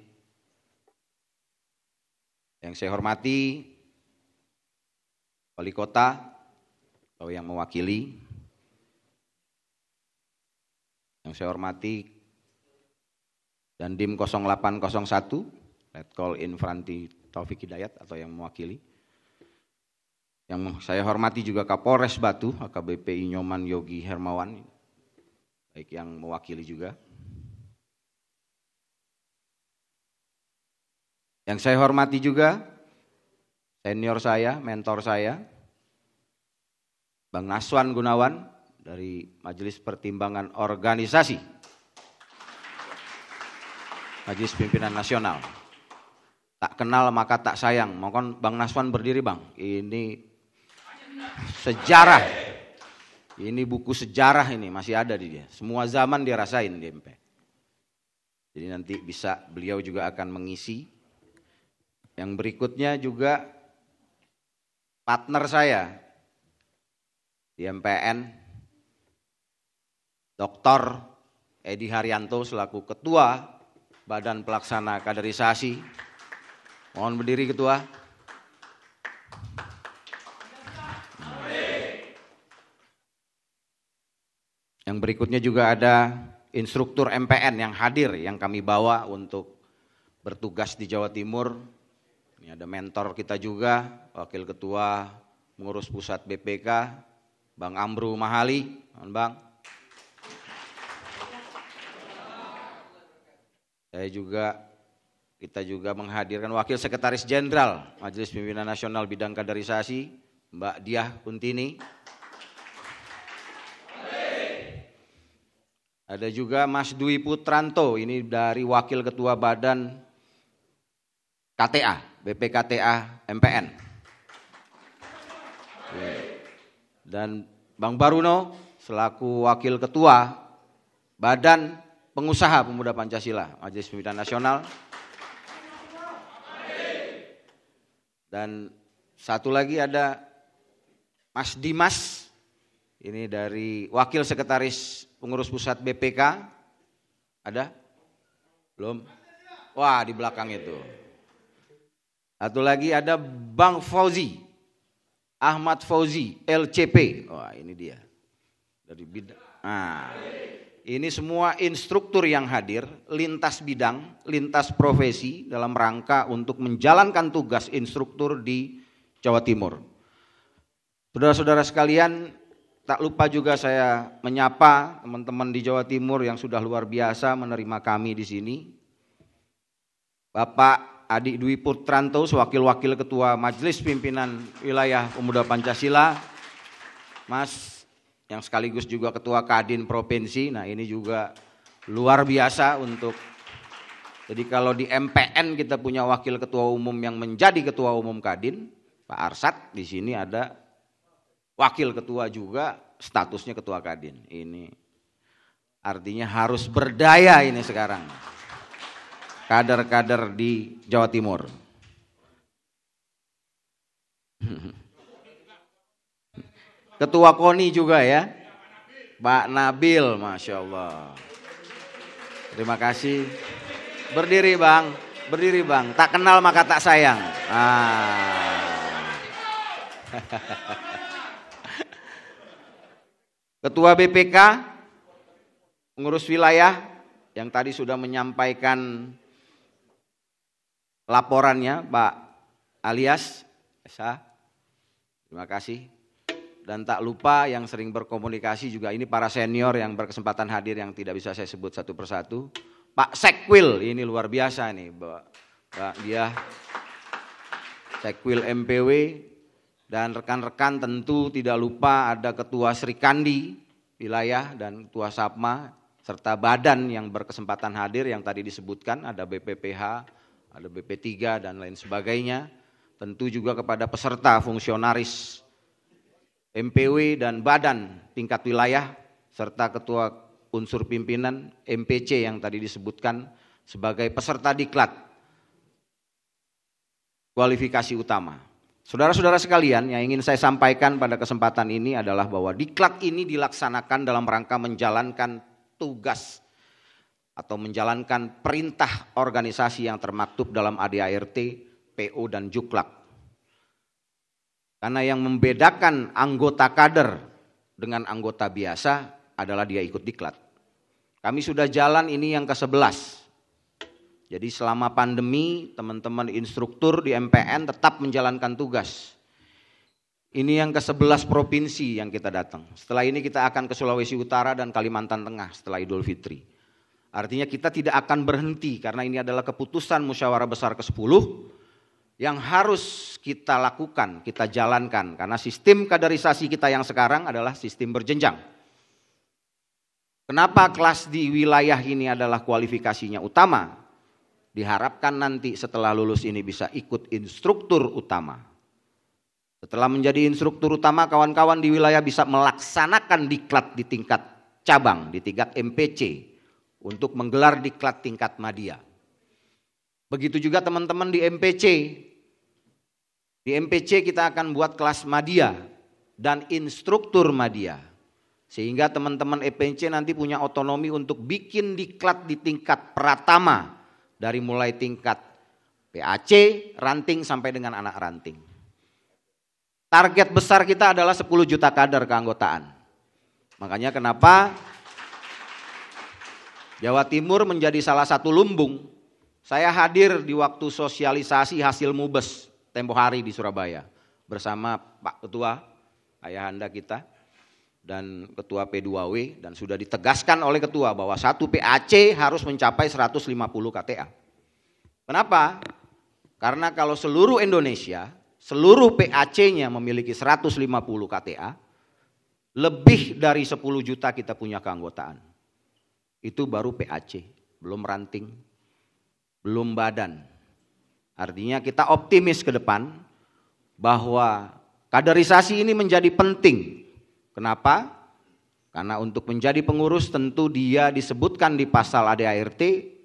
Yang saya hormati Wali Kota atau yang mewakili. Yang saya hormati Dandim 0801, Letkol Infranti Taufik Hidayat atau yang mewakili. Yang saya hormati juga Kapolres Batu, AKBP Inyoman Yogi Hermawan, baik yang mewakili juga. Yang saya hormati juga senior saya, mentor saya, Bang Naswan Gunawan dari Majelis Pertimbangan Organisasi Majelis Pimpinan Nasional. Tak kenal maka tak sayang. Mohon Bang Naswan berdiri Bang. Ini sejarah. Ini buku sejarah ini masih ada di dia. Semua zaman dia rasain di MP. Jadi nanti bisa beliau juga akan mengisi. Yang berikutnya juga partner saya di MPN, Dr. Edi Haryanto selaku Ketua Badan Pelaksana Kaderisasi. Mohon berdiri Ketua. Yang berikutnya juga ada instruktur MPN yang hadir, yang kami bawa untuk bertugas di Jawa Timur. Ini ada mentor kita juga, Wakil Ketua Pengurus Pusat BPK, Bang Amru Mahali. Bang. Kita juga menghadirkan Wakil Sekretaris Jenderal Majelis Pimpinan Nasional Bidang Kaderisasi, Mbak Diah Kuntini. Ada juga Mas Dwi Putranto, ini dari Wakil Ketua Badan KTA, BPKTA MPN. Dan Bang Baruno selaku Wakil Ketua Badan Pengusaha Pemuda Pancasila, Majelis Pimpinan Nasional. Dan satu lagi ada Mas Dimas, ini dari Wakil Sekretaris Pengurus Pusat BPK, ada? Belum? Wah, di belakang itu. Satu lagi ada Bang Fauzi, Ahmad Fauzi, LCP. Wah, ini dia. Dari bidang. Nah, ini semua instruktur yang hadir, lintas bidang, lintas profesi dalam rangka untuk menjalankan tugas instruktur di Jawa Timur. Saudara-saudara sekalian, tak lupa juga saya menyapa teman-teman di Jawa Timur yang sudah luar biasa menerima kami di sini. Bapak Adi Dwi Putranto, Wakil Ketua Majelis Pimpinan Wilayah Pemuda Pancasila, Mas yang sekaligus juga Ketua Kadin Provinsi. Nah, ini juga luar biasa untuk. Jadi kalau di MPN kita punya Wakil Ketua Umum yang menjadi Ketua Umum Kadin, Pak Arsad, di sini ada Wakil Ketua juga statusnya Ketua Kadin. Ini artinya harus berdaya ini sekarang. Kader-kader di Jawa Timur. Ketua KONI juga ya. Pak Nabil, Masya Allah. Terima kasih. Berdiri Bang, berdiri Bang. Tak kenal maka tak sayang. Ketua BPK, pengurus wilayah yang tadi sudah menyampaikan laporannya, Pak Alias, terima kasih. Dan tak lupa yang sering berkomunikasi juga ini para senior yang berkesempatan hadir yang tidak bisa saya sebut satu persatu. Pak Sekwil, ini luar biasa nih, Mbak dia Sekwil MPW. Dan rekan-rekan tentu tidak lupa ada Ketua Srikandi wilayah dan Ketua Sapma serta badan yang berkesempatan hadir yang tadi disebutkan, ada BPPH, ada BP3 dan lain sebagainya. Tentu juga kepada peserta fungsionaris MPW dan badan tingkat wilayah serta Ketua unsur pimpinan MPC yang tadi disebutkan sebagai peserta diklat kualifikasi utama. Saudara-saudara sekalian, yang ingin saya sampaikan pada kesempatan ini adalah bahwa diklat ini dilaksanakan dalam rangka menjalankan tugas atau menjalankan perintah organisasi yang termaktub dalam ADART, PO dan Juklak. Karena yang membedakan anggota kader dengan anggota biasa adalah dia ikut diklat. Kami sudah jalan ini yang ke-11. Jadi selama pandemi teman-teman instruktur di MPN tetap menjalankan tugas. Ini yang ke-11 provinsi yang kita datang. Setelah ini kita akan ke Sulawesi Utara dan Kalimantan Tengah setelah Idul Fitri. Artinya kita tidak akan berhenti karena ini adalah keputusan musyawarah besar ke-10 yang harus kita lakukan, kita jalankan. Karena sistem kaderisasi kita yang sekarang adalah sistem berjenjang. Kenapa kelas di wilayah ini adalah kualifikasinya utama? Diharapkan nanti setelah lulus ini bisa ikut instruktur utama. Setelah menjadi instruktur utama, kawan-kawan di wilayah bisa melaksanakan diklat di tingkat cabang, di tingkat MPC, untuk menggelar diklat tingkat madya. Begitu juga teman-teman di MPC. Di MPC kita akan buat kelas madya dan instruktur madya. Sehingga teman-teman MPC nanti punya otonomi untuk bikin diklat di tingkat pratama. Dari mulai tingkat PAC, ranting sampai dengan anak ranting. Target besar kita adalah 10 juta kader keanggotaan. Makanya kenapa Jawa Timur menjadi salah satu lumbung. Saya hadir di waktu sosialisasi hasil MUBES tempo hari di Surabaya bersama Pak Ketua, ayahanda kita, dan Ketua P2W, dan sudah ditegaskan oleh Ketua bahwa satu PAC harus mencapai 150 KTA. Kenapa? Karena kalau seluruh Indonesia, seluruh PAC-nya memiliki 150 KTA, lebih dari 10 juta kita punya keanggotaan. Itu baru PAC, belum ranting, belum badan. Artinya kita optimis ke depan bahwa kaderisasi ini menjadi penting. Kenapa? Karena untuk menjadi pengurus tentu dia disebutkan di pasal ADART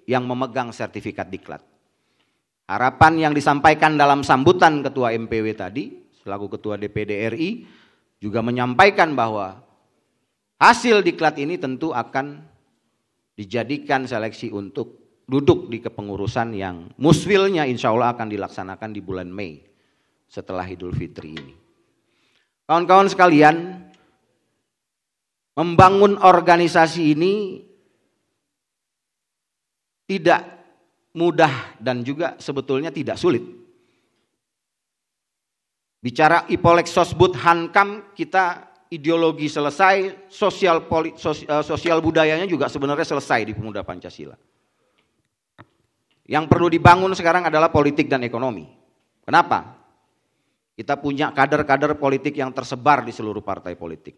yang memegang sertifikat diklat. Harapan yang disampaikan dalam sambutan Ketua MPW tadi, selaku Ketua DPD RI, juga menyampaikan bahwa hasil diklat ini tentu akan dijadikan seleksi untuk duduk di kepengurusan yang muswilnya insya Allah akan dilaksanakan di bulan Mei setelah Idul Fitri ini. Kawan-kawan sekalian, membangun organisasi ini tidak mudah dan juga sebetulnya tidak sulit. Bicara Ipolek Sosbud Hankam, kita ideologi selesai, sosial budayanya juga sebenarnya selesai di Pemuda Pancasila. Yang perlu dibangun sekarang adalah politik dan ekonomi. Kenapa? Kita punya kader-kader politik yang tersebar di seluruh partai politik.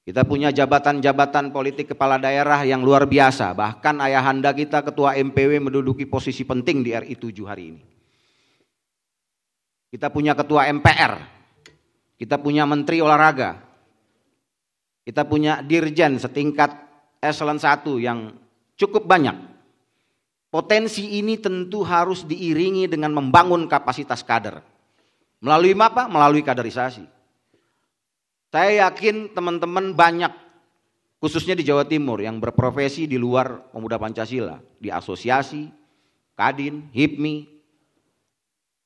Kita punya jabatan-jabatan politik kepala daerah yang luar biasa. Bahkan ayahanda kita Ketua MPW menduduki posisi penting di RI 7 hari ini. Kita punya Ketua MPR. Kita punya Menteri Olahraga. Kita punya Dirjen setingkat Eselon 1 yang cukup banyak. Potensi ini tentu harus diiringi dengan membangun kapasitas kader. Melalui apa? Melalui kaderisasi. Saya yakin teman-teman banyak, khususnya di Jawa Timur, yang berprofesi di luar Pemuda Pancasila, di asosiasi, Kadin, HIPMI,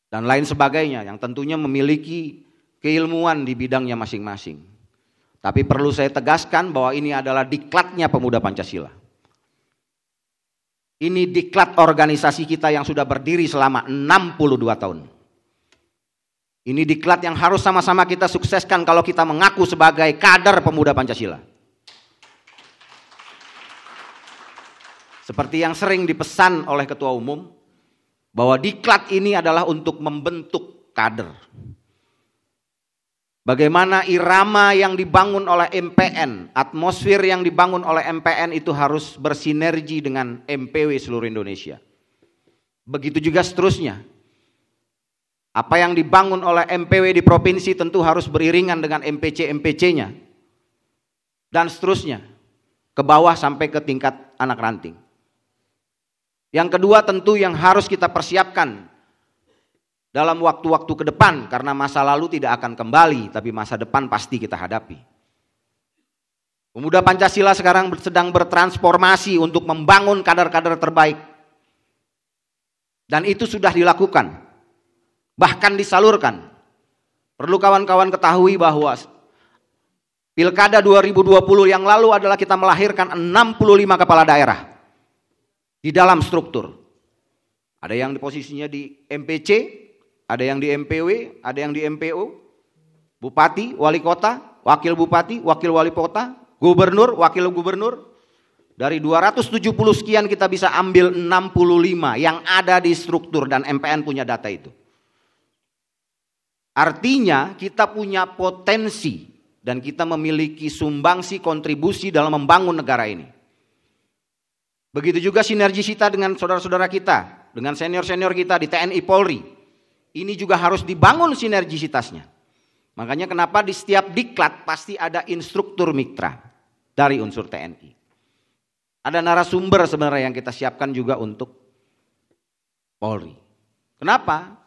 dan lain sebagainya, yang tentunya memiliki keilmuan di bidangnya masing-masing. Tapi perlu saya tegaskan bahwa ini adalah diklatnya Pemuda Pancasila. Ini diklat organisasi kita yang sudah berdiri selama 62 tahun. Ini diklat yang harus sama-sama kita sukseskan kalau kita mengaku sebagai kader Pemuda Pancasila. Seperti yang sering dipesan oleh Ketua Umum, bahwa diklat ini adalah untuk membentuk kader. Bagaimana irama yang dibangun oleh MPN, atmosfer yang dibangun oleh MPN itu harus bersinergi dengan MPW seluruh Indonesia. Begitu juga seterusnya. Apa yang dibangun oleh MPW di provinsi tentu harus beriringan dengan MPC-MPC-nya. Dan seterusnya. Ke bawah sampai ke tingkat anak ranting. Yang kedua tentu yang harus kita persiapkan dalam waktu-waktu ke depan. Karena masa lalu tidak akan kembali, tapi masa depan pasti kita hadapi. Pemuda Pancasila sekarang sedang bertransformasi untuk membangun kader-kader terbaik. Dan itu sudah dilakukan. Bahkan disalurkan. Perlu kawan-kawan ketahui bahwa Pilkada 2020 yang lalu adalah kita melahirkan 65 kepala daerah di dalam struktur. Ada yang di posisinya di MPC, ada yang di MPW, ada yang di MPO, Bupati, Wali Kota, Wakil Bupati, Wakil Wali Kota, Gubernur, Wakil Gubernur. Dari 270 sekian kita bisa ambil 65 yang ada di struktur dan MPN punya data itu. Artinya kita punya potensi dan kita memiliki sumbangsi kontribusi dalam membangun negara ini. Begitu juga sinergi kita dengan saudara-saudara kita, dengan senior-senior kita di TNI Polri. Ini juga harus dibangun sinergisitasnya. Makanya kenapa di setiap diklat pasti ada instruktur mitra dari unsur TNI. Ada narasumber sebenarnya yang kita siapkan juga untuk Polri. Kenapa?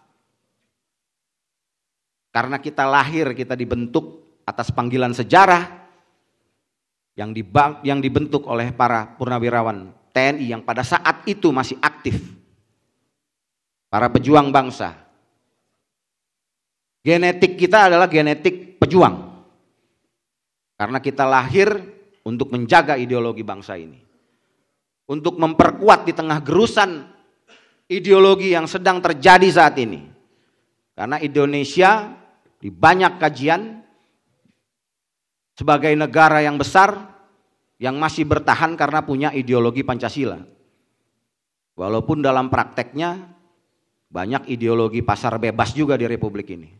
Karena kita lahir, kita dibentuk atas panggilan sejarah yang dibentuk oleh para purnawirawan TNI yang pada saat itu masih aktif. Para pejuang bangsa. Genetik kita adalah genetik pejuang. Karena kita lahir untuk menjaga ideologi bangsa ini. Untuk memperkuat di tengah gerusan ideologi yang sedang terjadi saat ini. Karena Indonesia di banyak kajian sebagai negara yang besar yang masih bertahan karena punya ideologi Pancasila. Walaupun dalam prakteknya banyak ideologi pasar bebas juga di Republik ini.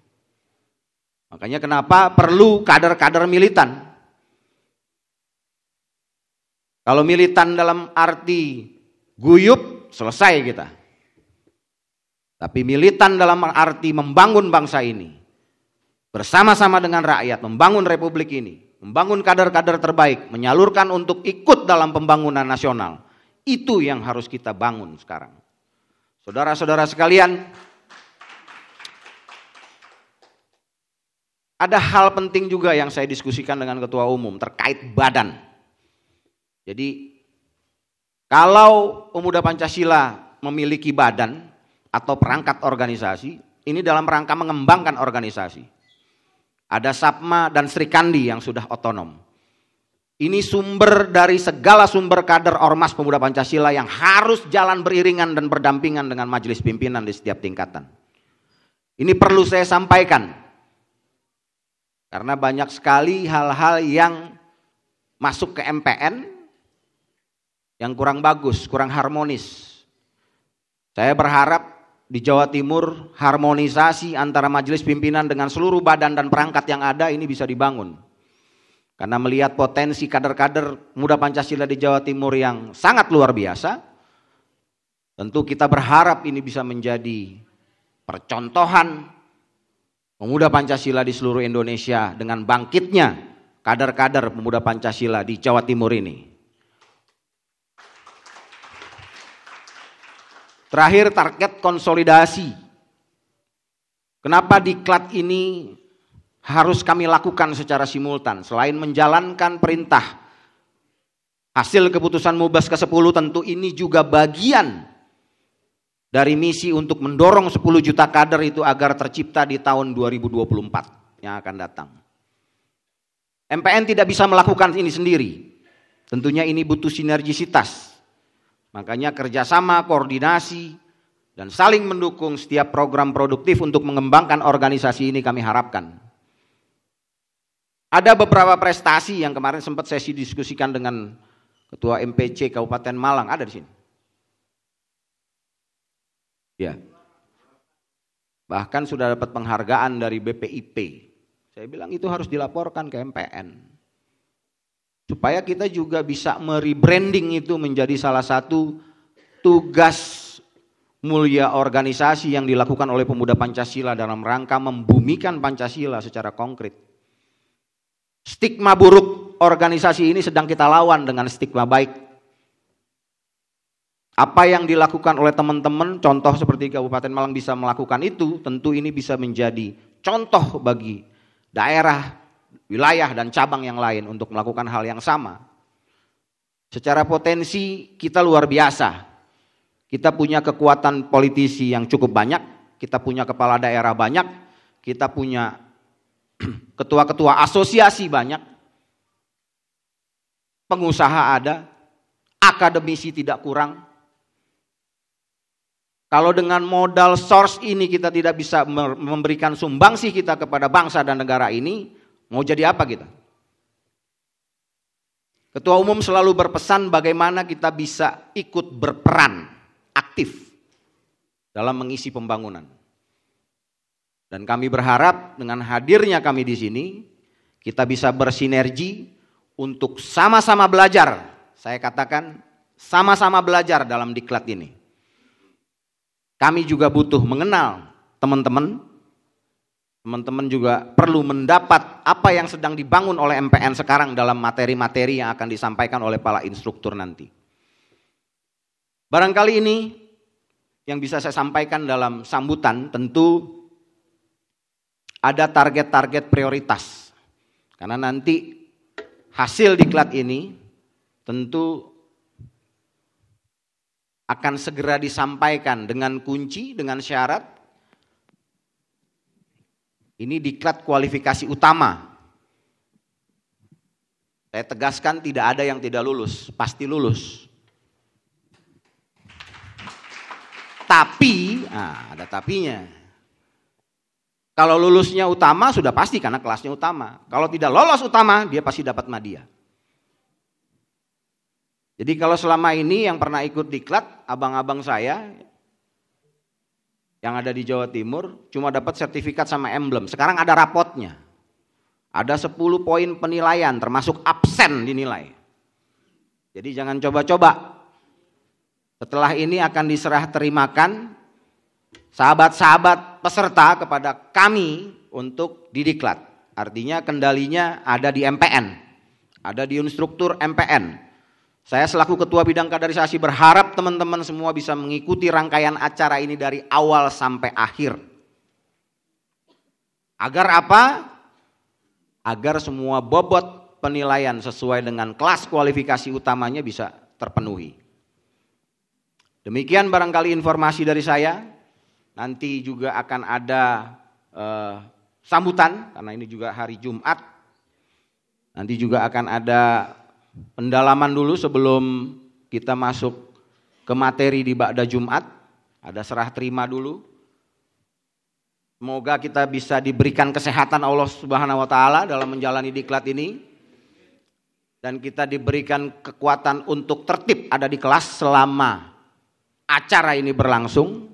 Makanya kenapa perlu kader-kader militan. Kalau militan dalam arti guyup, selesai kita. Tapi militan dalam arti membangun bangsa ini. Bersama-sama dengan rakyat, membangun Republik ini. Membangun kader-kader terbaik, menyalurkan untuk ikut dalam pembangunan nasional. Itu yang harus kita bangun sekarang. Saudara-saudara sekalian, ada hal penting juga yang saya diskusikan dengan Ketua Umum terkait badan. Jadi kalau Pemuda Pancasila memiliki badan atau perangkat organisasi, ini dalam rangka mengembangkan organisasi. Ada Sapma dan Srikandi yang sudah otonom. Ini sumber dari segala sumber kader Ormas Pemuda Pancasila yang harus jalan beriringan dan berdampingan dengan majelis pimpinan di setiap tingkatan. Ini perlu saya sampaikan. Karena banyak sekali hal-hal yang masuk ke MPN yang kurang bagus, kurang harmonis. Saya berharap di Jawa Timur harmonisasi antara majelis pimpinan dengan seluruh badan dan perangkat yang ada ini bisa dibangun. Karena melihat potensi kader-kader Pemuda Pancasila di Jawa Timur yang sangat luar biasa, tentu kita berharap ini bisa menjadi percontohan Pemuda Pancasila di seluruh Indonesia dengan bangkitnya kader-kader Pemuda Pancasila di Jawa Timur ini. Terakhir, target konsolidasi. Kenapa diklat ini harus kami lakukan secara simultan? Selain menjalankan perintah hasil keputusan Mubas ke-10, tentu ini juga bagian dari misi untuk mendorong 10 juta kader itu agar tercipta di tahun 2024 yang akan datang. MPN tidak bisa melakukan ini sendiri. Tentunya ini butuh sinergisitas. Makanya kerjasama, koordinasi, dan saling mendukung setiap program produktif untuk mengembangkan organisasi ini kami harapkan. Ada beberapa prestasi yang kemarin sempat saya diskusikan dengan Ketua MPC Kabupaten Malang, ada di sini. Ya. Bahkan sudah dapat penghargaan dari BPIP. Saya bilang itu harus dilaporkan ke MPN. Supaya kita juga bisa merebranding itu menjadi salah satu tugas mulia organisasi yang dilakukan oleh Pemuda Pancasila dalam rangka membumikan Pancasila secara konkret. Stigma buruk organisasi ini sedang kita lawan dengan stigma baik. Apa yang dilakukan oleh teman-teman, contoh seperti Kabupaten Malang bisa melakukan itu, tentu ini bisa menjadi contoh bagi daerah, wilayah dan cabang yang lain untuk melakukan hal yang sama. Secara potensi kita luar biasa. Kita punya kekuatan politisi yang cukup banyak, kita punya kepala daerah banyak, kita punya ketua-ketua asosiasi banyak, pengusaha ada, akademisi tidak kurang. Kalau dengan modal source ini kita tidak bisa memberikan sumbangsih kita kepada bangsa dan negara ini, mau jadi apa kita? Ketua Umum selalu berpesan bagaimana kita bisa ikut berperan aktif dalam mengisi pembangunan. Dan kami berharap dengan hadirnya kami di sini, kita bisa bersinergi untuk sama-sama belajar. Saya katakan sama-sama belajar dalam diklat ini. Kami juga butuh mengenal teman-teman. Teman-teman juga perlu mendapat apa yang sedang dibangun oleh MPN sekarang dalam materi-materi yang akan disampaikan oleh para instruktur nanti. Barangkali ini yang bisa saya sampaikan dalam sambutan, tentu ada target-target prioritas. Karena nanti hasil diklat ini tentu akan segera disampaikan dengan kunci, dengan syarat. Ini diklat kualifikasi utama. Saya tegaskan tidak ada yang tidak lulus, pasti lulus. Tapi, ada tapinya. Kalau lulusnya utama sudah pasti karena kelasnya utama. Kalau tidak lolos utama, dia pasti dapat madya. Jadi kalau selama ini yang pernah ikut diklat, abang-abang saya yang ada di Jawa Timur cuma dapat sertifikat sama emblem. Sekarang ada rapotnya. Ada 10 poin penilaian termasuk absen dinilai. Jadi jangan coba-coba. Setelah ini akan diserah terimakan sahabat-sahabat peserta kepada kami untuk didiklat. Artinya kendalinya ada di MPN, ada di instruktur MPN. Saya selaku Ketua Bidang Kaderisasi berharap teman-teman semua bisa mengikuti rangkaian acara ini dari awal sampai akhir. Agar apa? Agar semua bobot penilaian sesuai dengan kelas kualifikasi utamanya bisa terpenuhi. Demikian barangkali informasi dari saya. Nanti juga akan ada sambutan karena ini juga hari Jumat. Nanti juga akan ada pendalaman dulu sebelum kita masuk ke materi di Ba'da Jumat. Ada serah terima dulu. Semoga kita bisa diberikan kesehatan Allah Subhanahu wa taala dalam menjalani diklat ini. Dan kita diberikan kekuatan untuk tertib ada di kelas selama acara ini berlangsung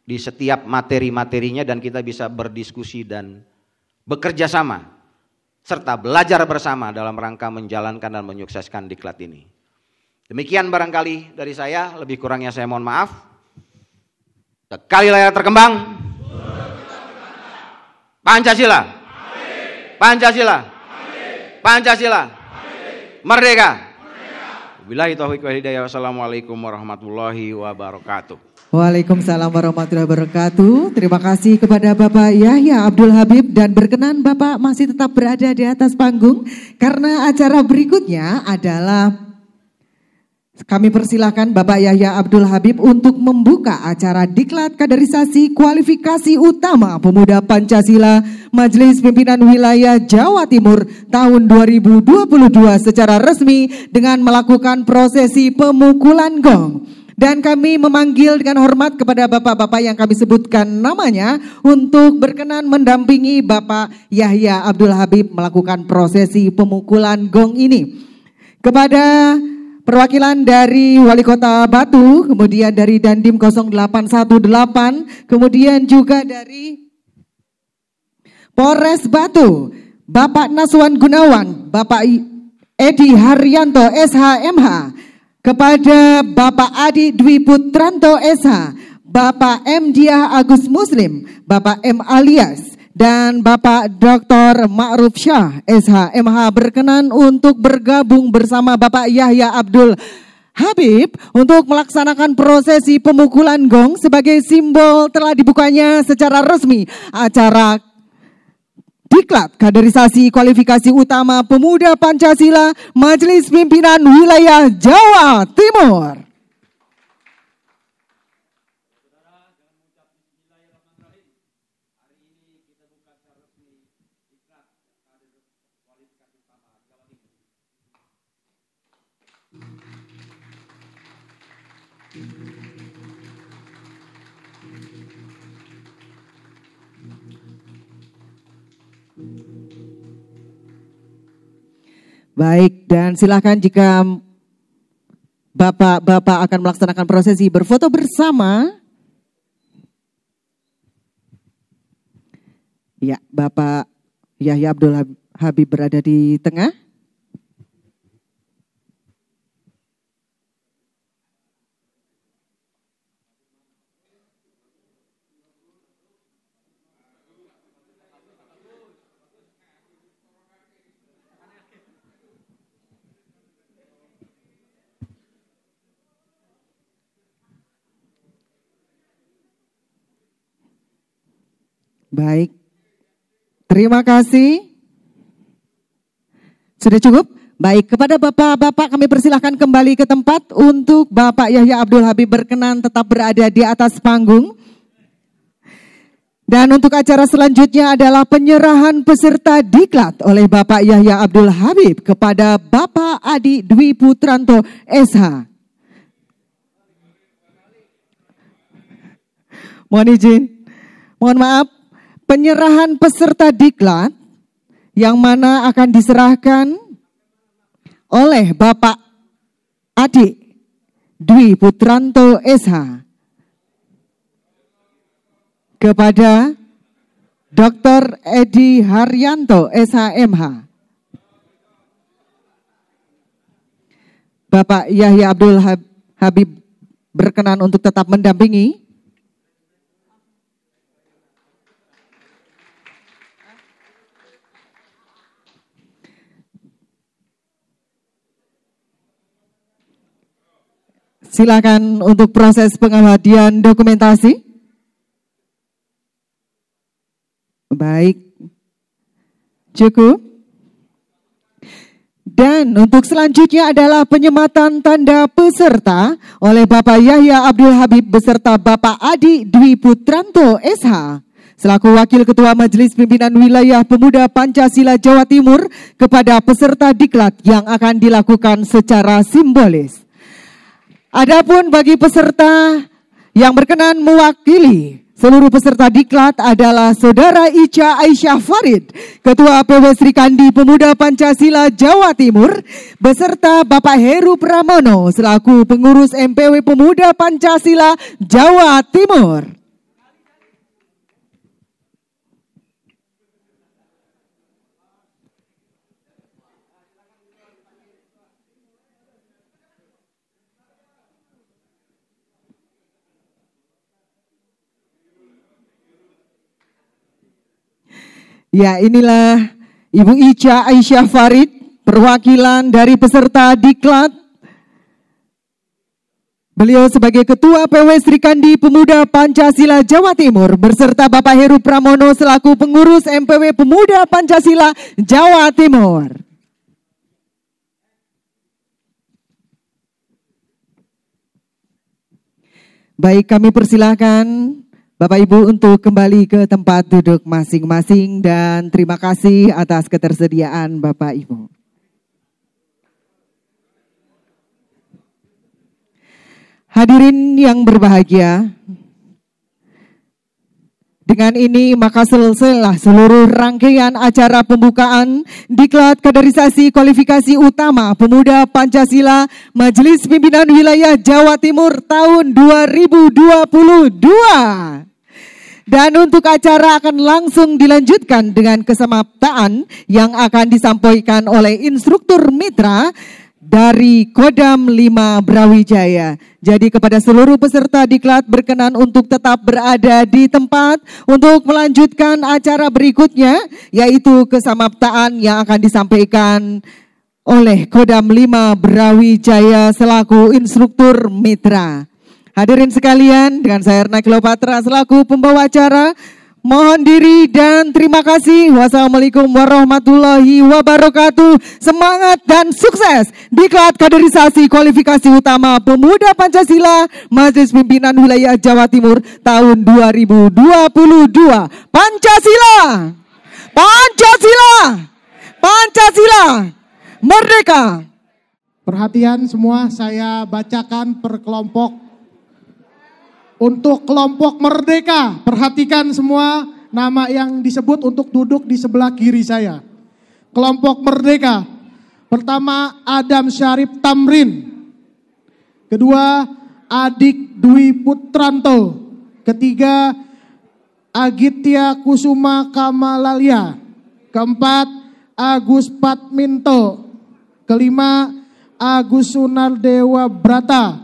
di setiap materi-materinya, dan kita bisa berdiskusi dan bekerja sama serta belajar bersama dalam rangka menjalankan dan menyukseskan diklat ini. Demikian barangkali dari saya, lebih kurangnya saya mohon maaf. Sekali layar terkembang. Pancasila. Pancasila. Pancasila. Merdeka. Wabillahi taufiq wal hidayah. Wassalamualaikum warahmatullahi wabarakatuh. Waalaikumsalam warahmatullahi wabarakatuh. Terima kasih kepada Bapak Yahya Abdul Habib, dan berkenan Bapak masih tetap berada di atas panggung karena acara berikutnya adalah kami persilahkan Bapak Yahya Abdul Habib untuk membuka acara diklat kaderisasi kualifikasi utama Pemuda Pancasila Majelis Pimpinan Wilayah Jawa Timur tahun 2022 secara resmi dengan melakukan prosesi pemukulan gong. Dan kami memanggil dengan hormat kepada bapak-bapak yang kami sebutkan namanya untuk berkenan mendampingi Bapak Yahya Abdul Habib melakukan prosesi pemukulan gong ini. Kepada perwakilan dari Wali Kota Batu, kemudian dari Dandim 0818, kemudian juga dari Polres Batu, Bapak Naswan Gunawan, Bapak Edi Haryanto SHMH, kepada Bapak Adi Dwi Putranto SH, Bapak M. Diah Agus Muslim, Bapak M. Alias, dan Bapak Dr. Ma'ruf Syah SHMH berkenan untuk bergabung bersama Bapak Yahya Abdul Habib untuk melaksanakan prosesi pemukulan gong sebagai simbol telah dibukanya secara resmi acara diklat kaderisasi kualifikasi utama Pemuda Pancasila Majelis Pimpinan Wilayah Jawa Timur. Baik, dan silakan jika bapak-bapak akan melaksanakan prosesi berfoto bersama. Ya, Bapak Yahya Abdul Habib berada di tengah. Baik. Terima kasih. Sudah cukup? Baik, kepada Bapak-Bapak kami persilahkan kembali ke tempat untuk Bapak Yahya Abdul Habib berkenan tetap berada di atas panggung. Dan untuk acara selanjutnya adalah penyerahan peserta diklat oleh Bapak Yahya Abdul Habib kepada Bapak Adi Dwi Putranto SH. Mohon izin, mohon maaf, penyerahan peserta diklat yang mana akan diserahkan oleh Bapak Adi Dwi Putranto SH kepada Dr. Edi Haryanto SHMH. Bapak Yahya Abdul Habib berkenan untuk tetap mendampingi. Silakan untuk proses pengabdian dokumentasi. Baik, cukup. Dan untuk selanjutnya adalah penyematan tanda peserta oleh Bapak Yahya Abdul Habib beserta Bapak Adi Dwi Putranto SH selaku Wakil Ketua Majelis Pimpinan Wilayah Pemuda Pancasila Jawa Timur kepada peserta diklat yang akan dilakukan secara simbolis. Adapun bagi peserta yang berkenan mewakili seluruh peserta diklat adalah Saudara Ica Aisyah Farid, Ketua PW Srikandi Pemuda Pancasila Jawa Timur, beserta Bapak Heru Pramono selaku pengurus MPW Pemuda Pancasila Jawa Timur. Ya, inilah Ibu Ica Aisyah Farid, perwakilan dari peserta diklat. Beliau sebagai Ketua PW Srikandi Pemuda Pancasila Jawa Timur beserta Bapak Heru Pramono selaku pengurus MPW Pemuda Pancasila Jawa Timur. Baik, kami persilahkan Bapak Ibu untuk kembali ke tempat duduk masing-masing dan terima kasih atas ketersediaan Bapak Ibu. Hadirin yang berbahagia, dengan ini maka selesailah seluruh rangkaian acara pembukaan diklat kaderisasi kualifikasi utama Pemuda Pancasila Majelis Pimpinan Wilayah Jawa Timur tahun 2022. Dan untuk acara akan langsung dilanjutkan dengan kesamaptaan yang akan disampaikan oleh instruktur mitra dari Kodam 5 Brawijaya. Jadi kepada seluruh peserta diklat berkenan untuk tetap berada di tempat untuk melanjutkan acara berikutnya, yaitu kesamaptaan yang akan disampaikan oleh Kodam 5 Brawijaya selaku instruktur mitra. Hadirin sekalian, dengan saya Erna Cleopatra selaku pembawa acara, mohon diri dan terima kasih. Wassalamualaikum warahmatullahi wabarakatuh. Semangat dan sukses diklat kaderisasi kualifikasi utama Pemuda Pancasila Majelis Pimpinan Wilayah Jawa Timur tahun 2022. Pancasila! Pancasila! Pancasila! Merdeka! Perhatian semua, saya bacakan per kelompok. Untuk kelompok Merdeka, perhatikan semua nama yang disebut untuk duduk di sebelah kiri saya. Kelompok Merdeka, pertama Adam Syarif Tamrin, kedua Adik Dwi Putranto, ketiga Agitya Kusuma Kamalalya, keempat Agus Patminto, kelima Agus Sunardewa Brata,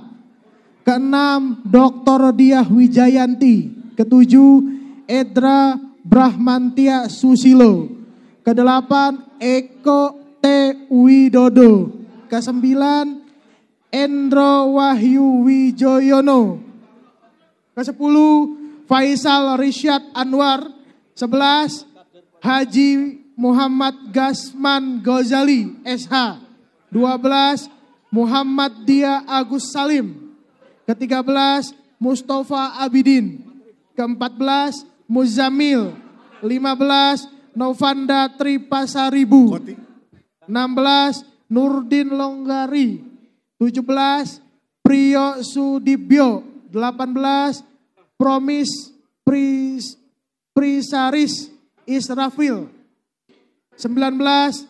keenam Dr. Diah Wijayanti, ketujuh Edra Brahmantia Susilo, kedelapan Eko T. Widodo, kesembilan Endro Wahyu Wijoyono, kesepuluh Faisal Risyad Anwar, 11 Haji Muhammad Gasman Ghazali SH. 12 Muhammad Dia Agus Salim. Ke-13 Mustafa Abidin. Ke-14 Muzamil. 15 Novanda Tripasaribu. 16 Nurdin Longgari. 17 Priyo Sudibyo. 18 Promis Prisaris Israfil. 19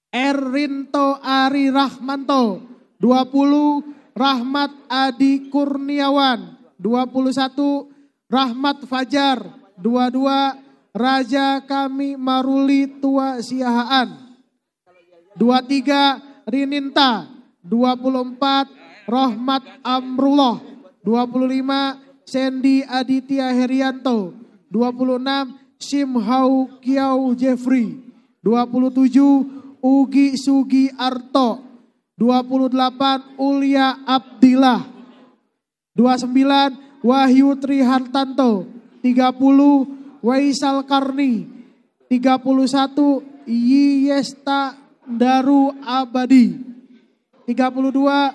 Erinto Ari Rahmanto. 20 Rahmat Adi Kurniawan. 21 Rahmat Fajar. 22 Raja Kami Maruli Tua Siahaan. 23 Rininta. 24 Rahmat Amrullah. 25 Sandy Aditya Herianto. 26 Simhau Kiau Jeffrey. 27 Ugi Sugi Arto. 28 Ulia Abdillah. 29 Wahyu Trihartanto. 30 Waisal Karni. 31 Yiyesta Daru Abadi. 32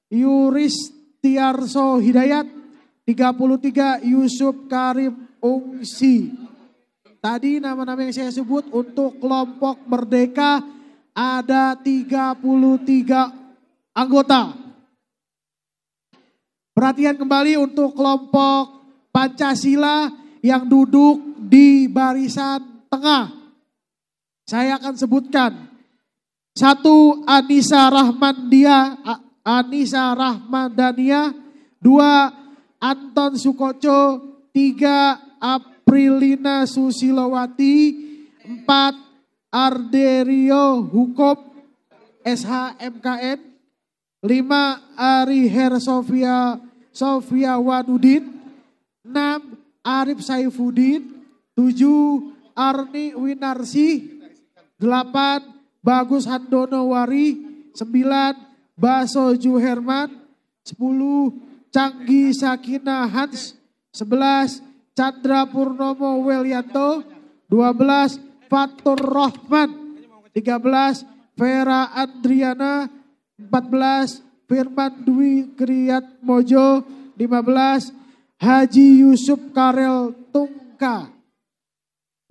Yuristiarso Hidayat. 33 Yusuf Karim Ungsi. Tadi nama-nama yang saya sebut untuk kelompok Merdeka ada 33 anggota. Perhatian kembali untuk kelompok Pancasila yang duduk di barisan tengah. Saya akan sebutkan. 1 Anissa Rahmadania. 2 Anton Sukoco. 3 Aprilina Susilowati. 4 Arderio Hukum SHMKN. 5 Ari Sofia Wadudin. 6 Arif Saifuddin. 7 Arni Winarsi. 8 Bagus Handono Wari. 9 Baso Juherman. 10 Canggi Sakina Hans. 11 Chandra Purnomo Welyanto. 12 Fatur Rohman. 13 Vera Andriana. 14 Firman Dwi Kriyat Mojo. 15 Haji Yusuf Karel Tungka.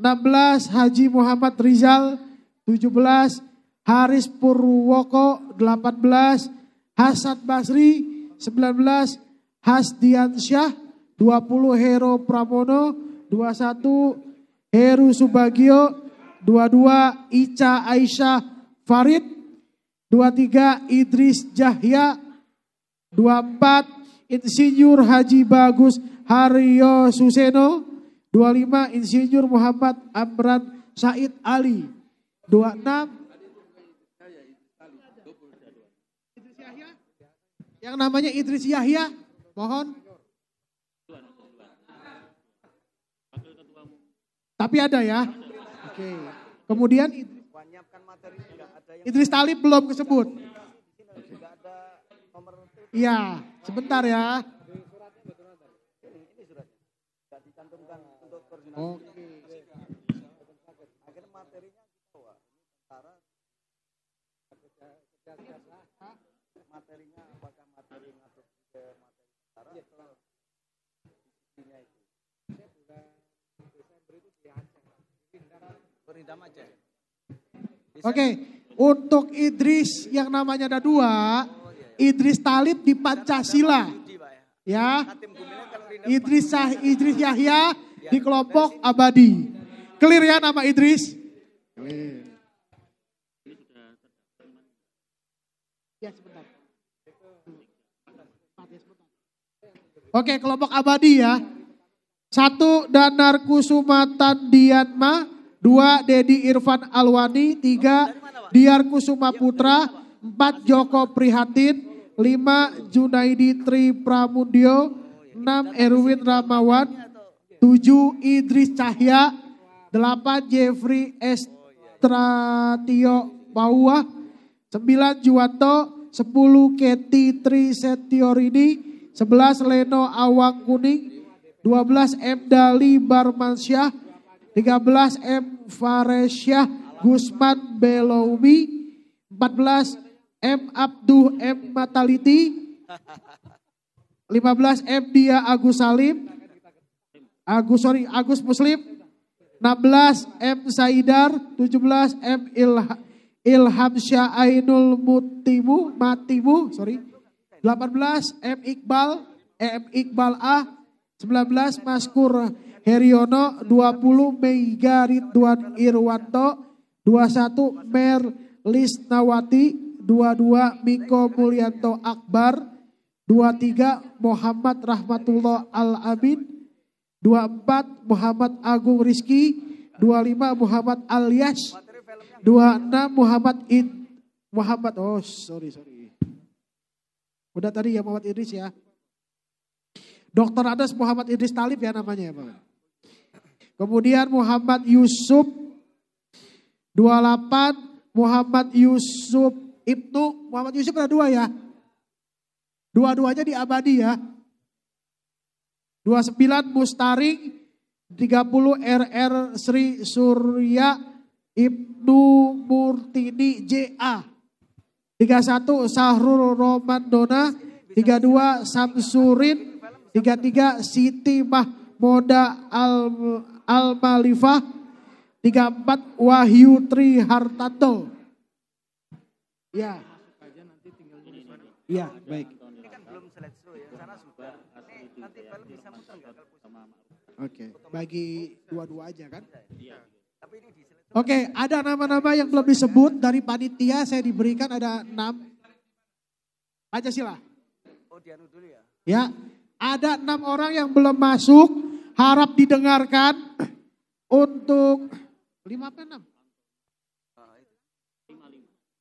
16 Haji Muhammad Rizal. 17 Haris Purwoko. 18 Hasan Basri. 19 Hasdiansyah. 20 Hero Pramono. 21 Heru Subagio. 22 Ica Aisyah Farid. 23 Idris Jahya. 24 Insinyur Haji Bagus Haryo Suseno. 25 Insinyur Muhammad Amran Said Ali. 26 yang namanya Idris Yahya, mohon. Tapi ada ya. Oke. Kemudian Idris Talib belum disebut. Iya, sebentar ya. Oke. Oke, untuk Idris yang namanya ada 2, Idris Talib di Pancasila, ya. Idris Yahya di kelompok Abadi. Clear ya nama Idris? Ya, sebentar. Oke, kelompok Abadi ya. 1 Danar Kusuma Tandianma. 2 Dedi Irfan Alwani. 3 Diar Kusuma Putra. 4 Joko Prihatin. 5 Junaidi Tri Pramudio. 6 Erwin Ramawan. 7 Idris Cahya. 8 Jeffrey Estratio Bawah. 9 Juwanto. 10 Keti Tri Setiorini. 11 Leno Awang Kuning. 12 Emdali Barmansyah. 13 M. Faresyah Gusman Beloumi, 14 M. Abduh M. Mataliti, 15 M. Dia Agus Salim, Agus Muslim, 16 M. Saidar, 17 M. Ilham Ainul Matimu, 18 M. Iqbal A, 19 Maskur Heriono, 20 Meiga Ridwan Irwanto, 21 Mer Lisnawati, 22 Miko Mulyanto Akbar, 23 Muhammad Rahmatullah Al-Amin, 24 Muhammad Agung Rizki, 25 Muhammad Alyas, 26 Udah tadi ya Muhammad Idris ya. Dr. Adas Muhammad Idris Talib ya namanya ya Pak. Kemudian Muhammad Yusuf, 28 Muhammad Yusuf Ibnu, Muhammad Yusuf ada 2 ya. Dua-duanya di Abadi ya. 29 Mustaring, 30 RR Sri Surya Ibnu Murtini JA, 31 Sahrul Romandona, 32 Samsurin, 33 Siti Mahmoda Al-Malifah, 34 Wahyu Tri Hartanto. Ya. Iya, baik. Ini kan belum slideshow ya, sana sudah. Ini nanti film bisa muter enggak kalau sama Oke, bagi dua-dua aja kan? Iya. Tapi ini di slideshow. Oke, ada nama-nama yang belum disebut dari panitia, saya diberikan ada 6. Pancasila. Oh, dianu dulu ya. Ya, ada 6 orang yang belum masuk, harap didengarkan untuk 5 apa 6?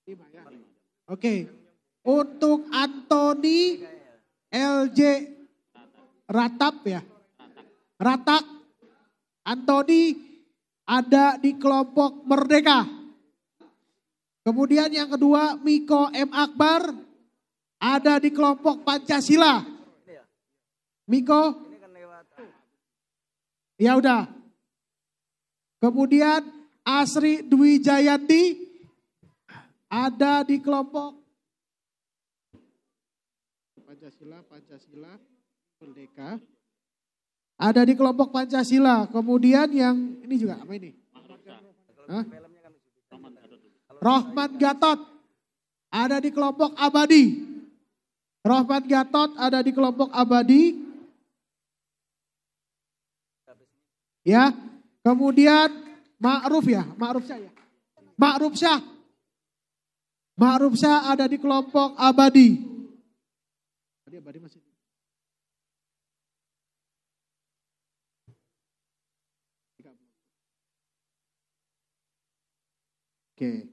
5 ya. Oke, untuk Antoni LJ Ratap ya. Ratak, Antoni ada di kelompok Merdeka. Kemudian yang kedua Miko M. Akbar ada di kelompok Pancasila. Miko? Ya udah. Kemudian Asri Dwi Jayanti ada di kelompok Pancasila, Merdeka. Ada di kelompok Pancasila. Kemudian yang ini juga apa ini? Hah? Rohman Gatot ada di kelompok Abadi. Rohman Gatot ada di kelompok Abadi. Ya. Kemudian Ma'ruf ya, Ma'ruf Syah ya. Ma'ruf Syah ada di kelompok Abadi. Abadi masih. Oke.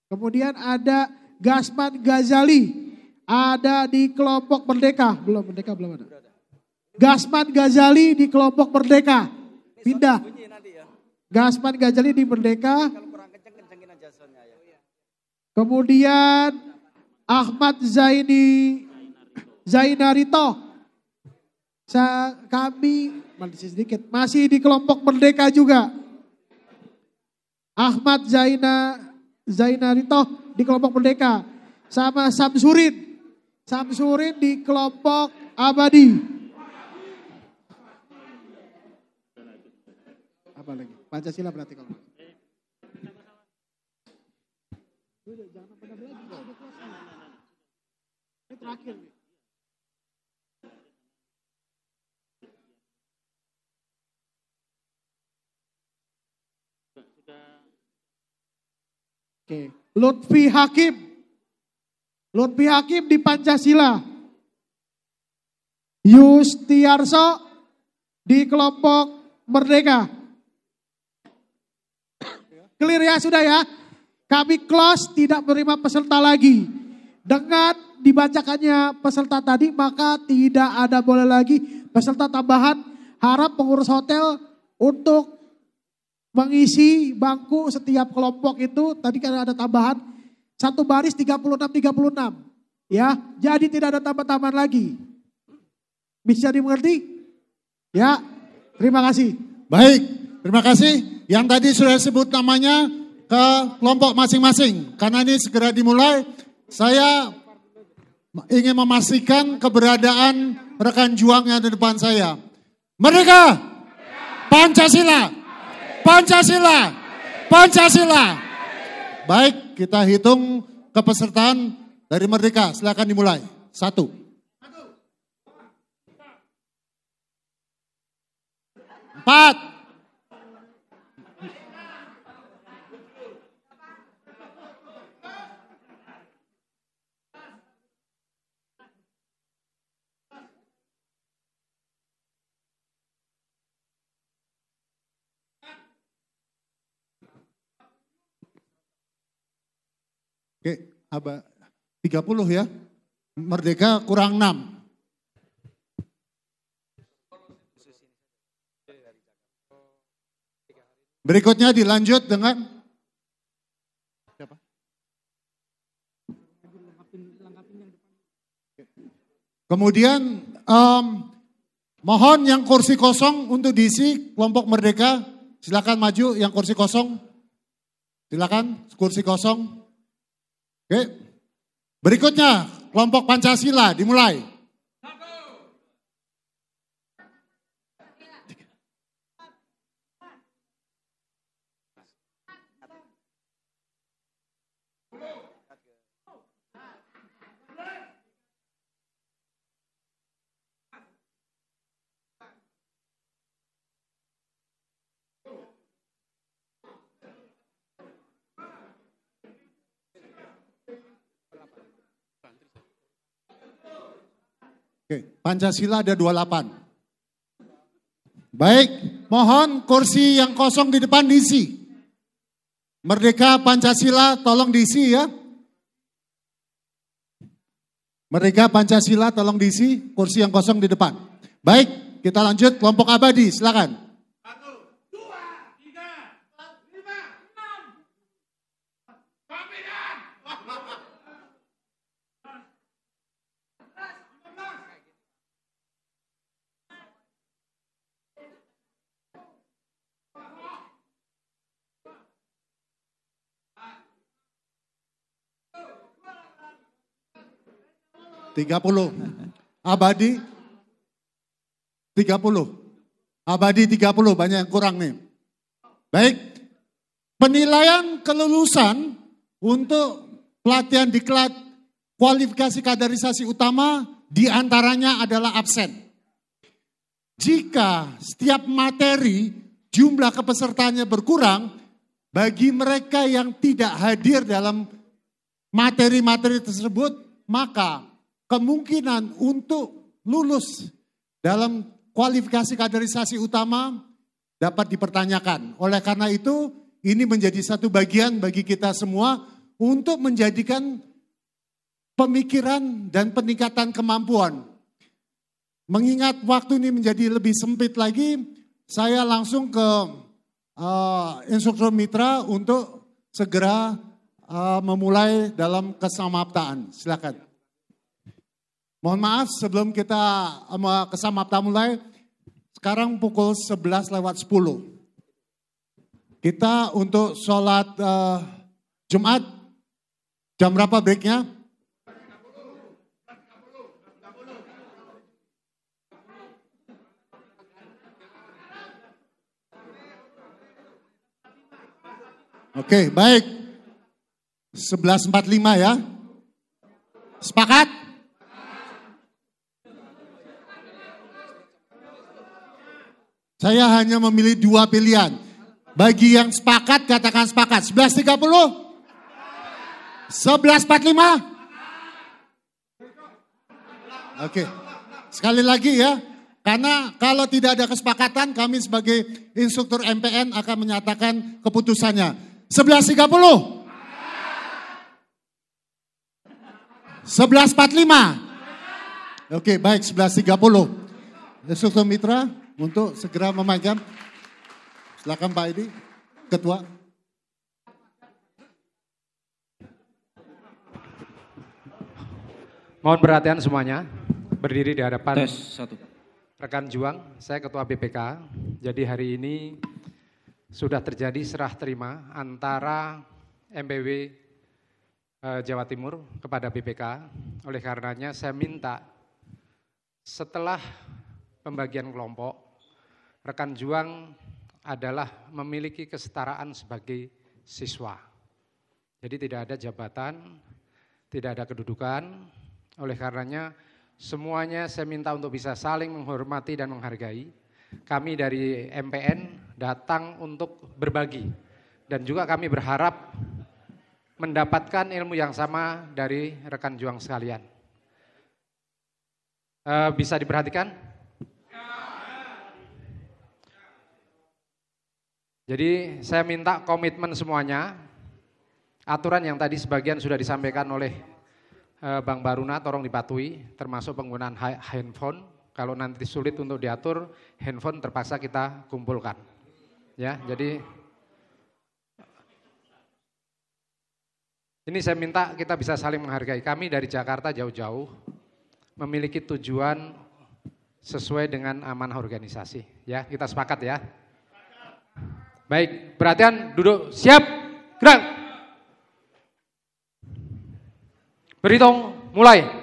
Kemudian ada Gasman Ghazali ada di kelompok Merdeka. Merdeka belum ada. Gasman Ghazali di kelompok Merdeka. Pindah. Gasman Ghazali di Merdeka. Kemudian Ahmad Zainarito. Kami masih di kelompok Merdeka juga. Ahmad Zainarito di kelompok Merdeka. Sama Samsurin di kelompok Abadi. Apa lagi? Pancasila berarti kalau. Jangan pada belajar. Ini terakhir nih. Oke, Lutfi Hakim di Pancasila. Yustiarso di kelompok Merdeka. Clear ya sudah ya. Kami close, tidak menerima peserta lagi. Dengan dibacakannya peserta tadi maka tidak ada boleh lagi peserta tambahan. Harap pengurus hotel untuk mengisi bangku setiap kelompok itu, tadi kan ada tambahan, satu baris 36. Ya, jadi tidak ada tambah-tambahan lagi. Bisa dimengerti? Ya, terima kasih. Baik, terima kasih. yang tadi sudah sebut namanya ke kelompok masing-masing. Karena ini segera dimulai, saya ingin memastikan keberadaan rekan juang yang ada di depan saya. Merdeka! Pancasila! Pancasila! Pancasila! Baik, kita hitung kepesertaan dari Merdeka. Silakan dimulai. 1. 4. Oke, 30 ya. Merdeka kurang 6. Berikutnya dilanjut dengan siapa? Kemudian mohon yang kursi kosong untuk diisi kelompok Merdeka. Silakan maju yang kursi kosong. Silakan kursi kosong. Oke. Berikutnya kelompok Pancasila dimulai. Oke, Pancasila ada 28. Baik, mohon kursi yang kosong di depan diisi. Merdeka Pancasila tolong diisi ya. Merdeka Pancasila tolong diisi kursi yang kosong di depan. Baik, kita lanjut kelompok Abadi, silakan. 30. Abadi 30. Abadi 30, banyak yang kurang nih. Baik, penilaian kelulusan untuk pelatihan diklat kualifikasi kaderisasi utama diantaranya adalah absen. Jika setiap materi jumlah kepesertaannya berkurang, bagi mereka yang tidak hadir dalam materi-materi tersebut, maka kemungkinan untuk lulus dalam kualifikasi kaderisasi utama dapat dipertanyakan. Oleh karena itu, ini menjadi satu bagian bagi kita semua untuk menjadikan pemikiran dan peningkatan kemampuan. Mengingat waktu ini menjadi lebih sempit lagi, saya langsung ke instruktur mitra untuk segera memulai dalam kesamaptaan. Silakan. Mohon maaf sebelum kita kesamapta mulai, sekarang pukul 11:10. Kita untuk sholat Jumat, jam berapa breaknya? Oke, baik. 11:45 ya. Sepakat? Saya hanya memilih 2 pilihan. Bagi yang sepakat, katakan sepakat. 11:30? 11:45? Oke. Sekali lagi ya. Karena kalau tidak ada kesepakatan, kami sebagai instruktur MPN akan menyatakan keputusannya. 11:30? 11:45? Oke, baik, 11:30. Instruktur mitra untuk segera memegang. Silakan Pak Edi, Ketua. Mohon perhatian semuanya, berdiri di hadapan Tes 1. rekan juang, saya Ketua BPK. Jadi hari ini sudah terjadi serah terima antara MPW Jawa Timur kepada BPK. Oleh karenanya saya minta setelah pembagian kelompok, rekan juang adalah memiliki kesetaraan sebagai siswa. Jadi tidak ada jabatan, tidak ada kedudukan. Oleh karenanya semuanya saya minta untuk bisa saling menghormati dan menghargai. Kami dari MPN datang untuk berbagi. Dan juga kami berharap mendapatkan ilmu yang sama dari rekan juang sekalian. Bisa diperhatikan? Jadi saya minta komitmen semuanya. Aturan yang tadi sebagian sudah disampaikan oleh Bang Baruna, tolong dipatuhi, termasuk penggunaan handphone. Kalau nanti sulit untuk diatur, handphone terpaksa kita kumpulkan. Ya, jadi ini saya minta kita bisa saling menghargai. Kami dari Jakarta jauh-jauh memiliki tujuan sesuai dengan amanah organisasi. Ya, kita sepakat ya. Baik, perhatian, duduk, siap, gerak. Berhitung, mulai.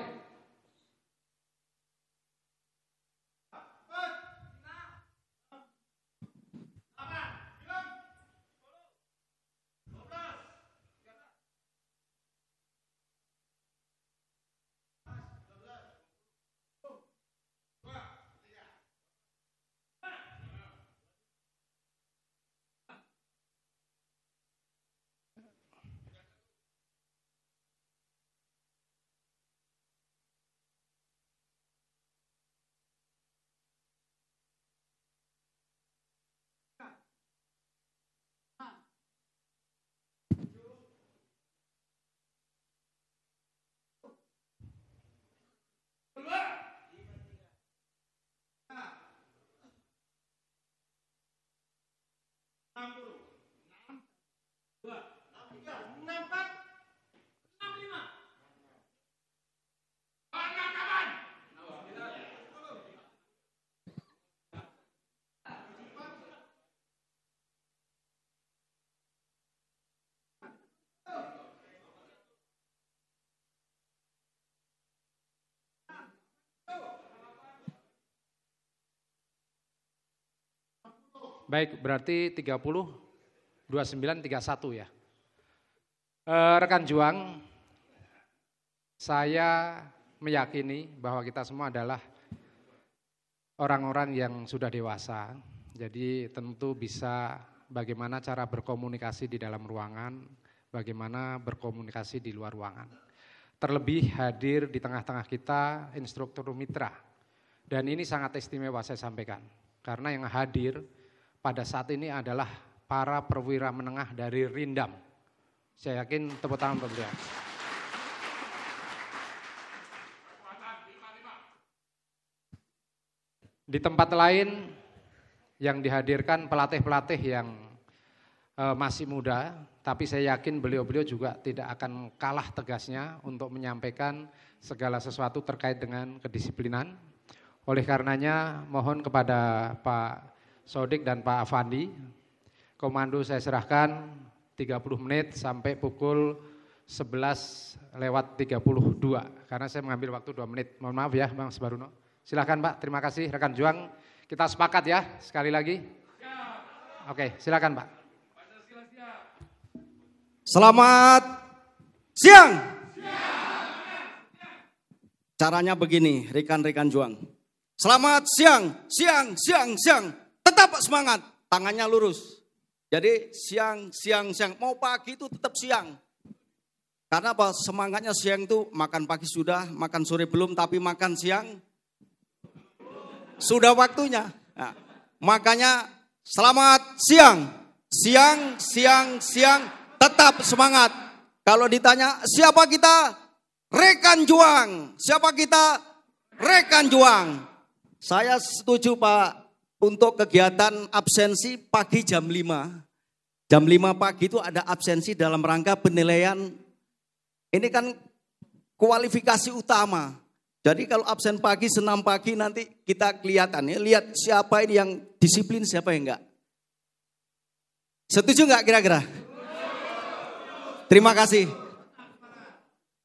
Baik, berarti 30, 29, 31 ya. Rekan juang, saya meyakini bahwa kita semua adalah orang-orang yang sudah dewasa. Jadi tentu bisa bagaimana cara berkomunikasi di dalam ruangan, bagaimana berkomunikasi di luar ruangan. Terlebih hadir di tengah-tengah kita instruktur mitra. Dan ini sangat istimewa saya sampaikan. Karena yang hadir pada saat ini adalah para perwira menengah dari Rindam. Saya yakin tepuk tangan untuk beliau. Di tempat lain yang dihadirkan pelatih-pelatih yang masih muda, tapi saya yakin beliau-beliau juga tidak akan kalah tegasnya untuk menyampaikan segala sesuatu terkait dengan kedisiplinan. Oleh karenanya mohon kepada Pak Sodik dan Pak Afandi, komando saya serahkan 30 menit sampai pukul 11:32, karena saya mengambil waktu 2 menit. Mohon maaf ya Bang Sebaruno. Silakan Pak, terima kasih rekan juang. Kita sepakat ya sekali lagi. Oke, silakan Pak. Selamat siang. Caranya begini, rekan-rekan juang. Selamat siang, siang. Tetap semangat, tangannya lurus. Jadi siang. Mau pagi itu tetap siang. Karena apa? Semangatnya siang itu makan pagi sudah, makan sore belum, tapi makan siang sudah waktunya. Nah, makanya selamat siang. Siang. Tetap semangat. Kalau ditanya siapa kita? Rekan juang. Siapa kita? Rekan juang. Saya setuju Pak. Untuk kegiatan absensi pagi jam 5. Jam 5 pagi itu ada absensi dalam rangka penilaian. Ini kan kualifikasi utama. Jadi kalau absen pagi, senam pagi nanti kita kelihatan ya. Lihat siapa ini yang disiplin, siapa yang enggak. Setuju nggak kira-kira? Terima kasih.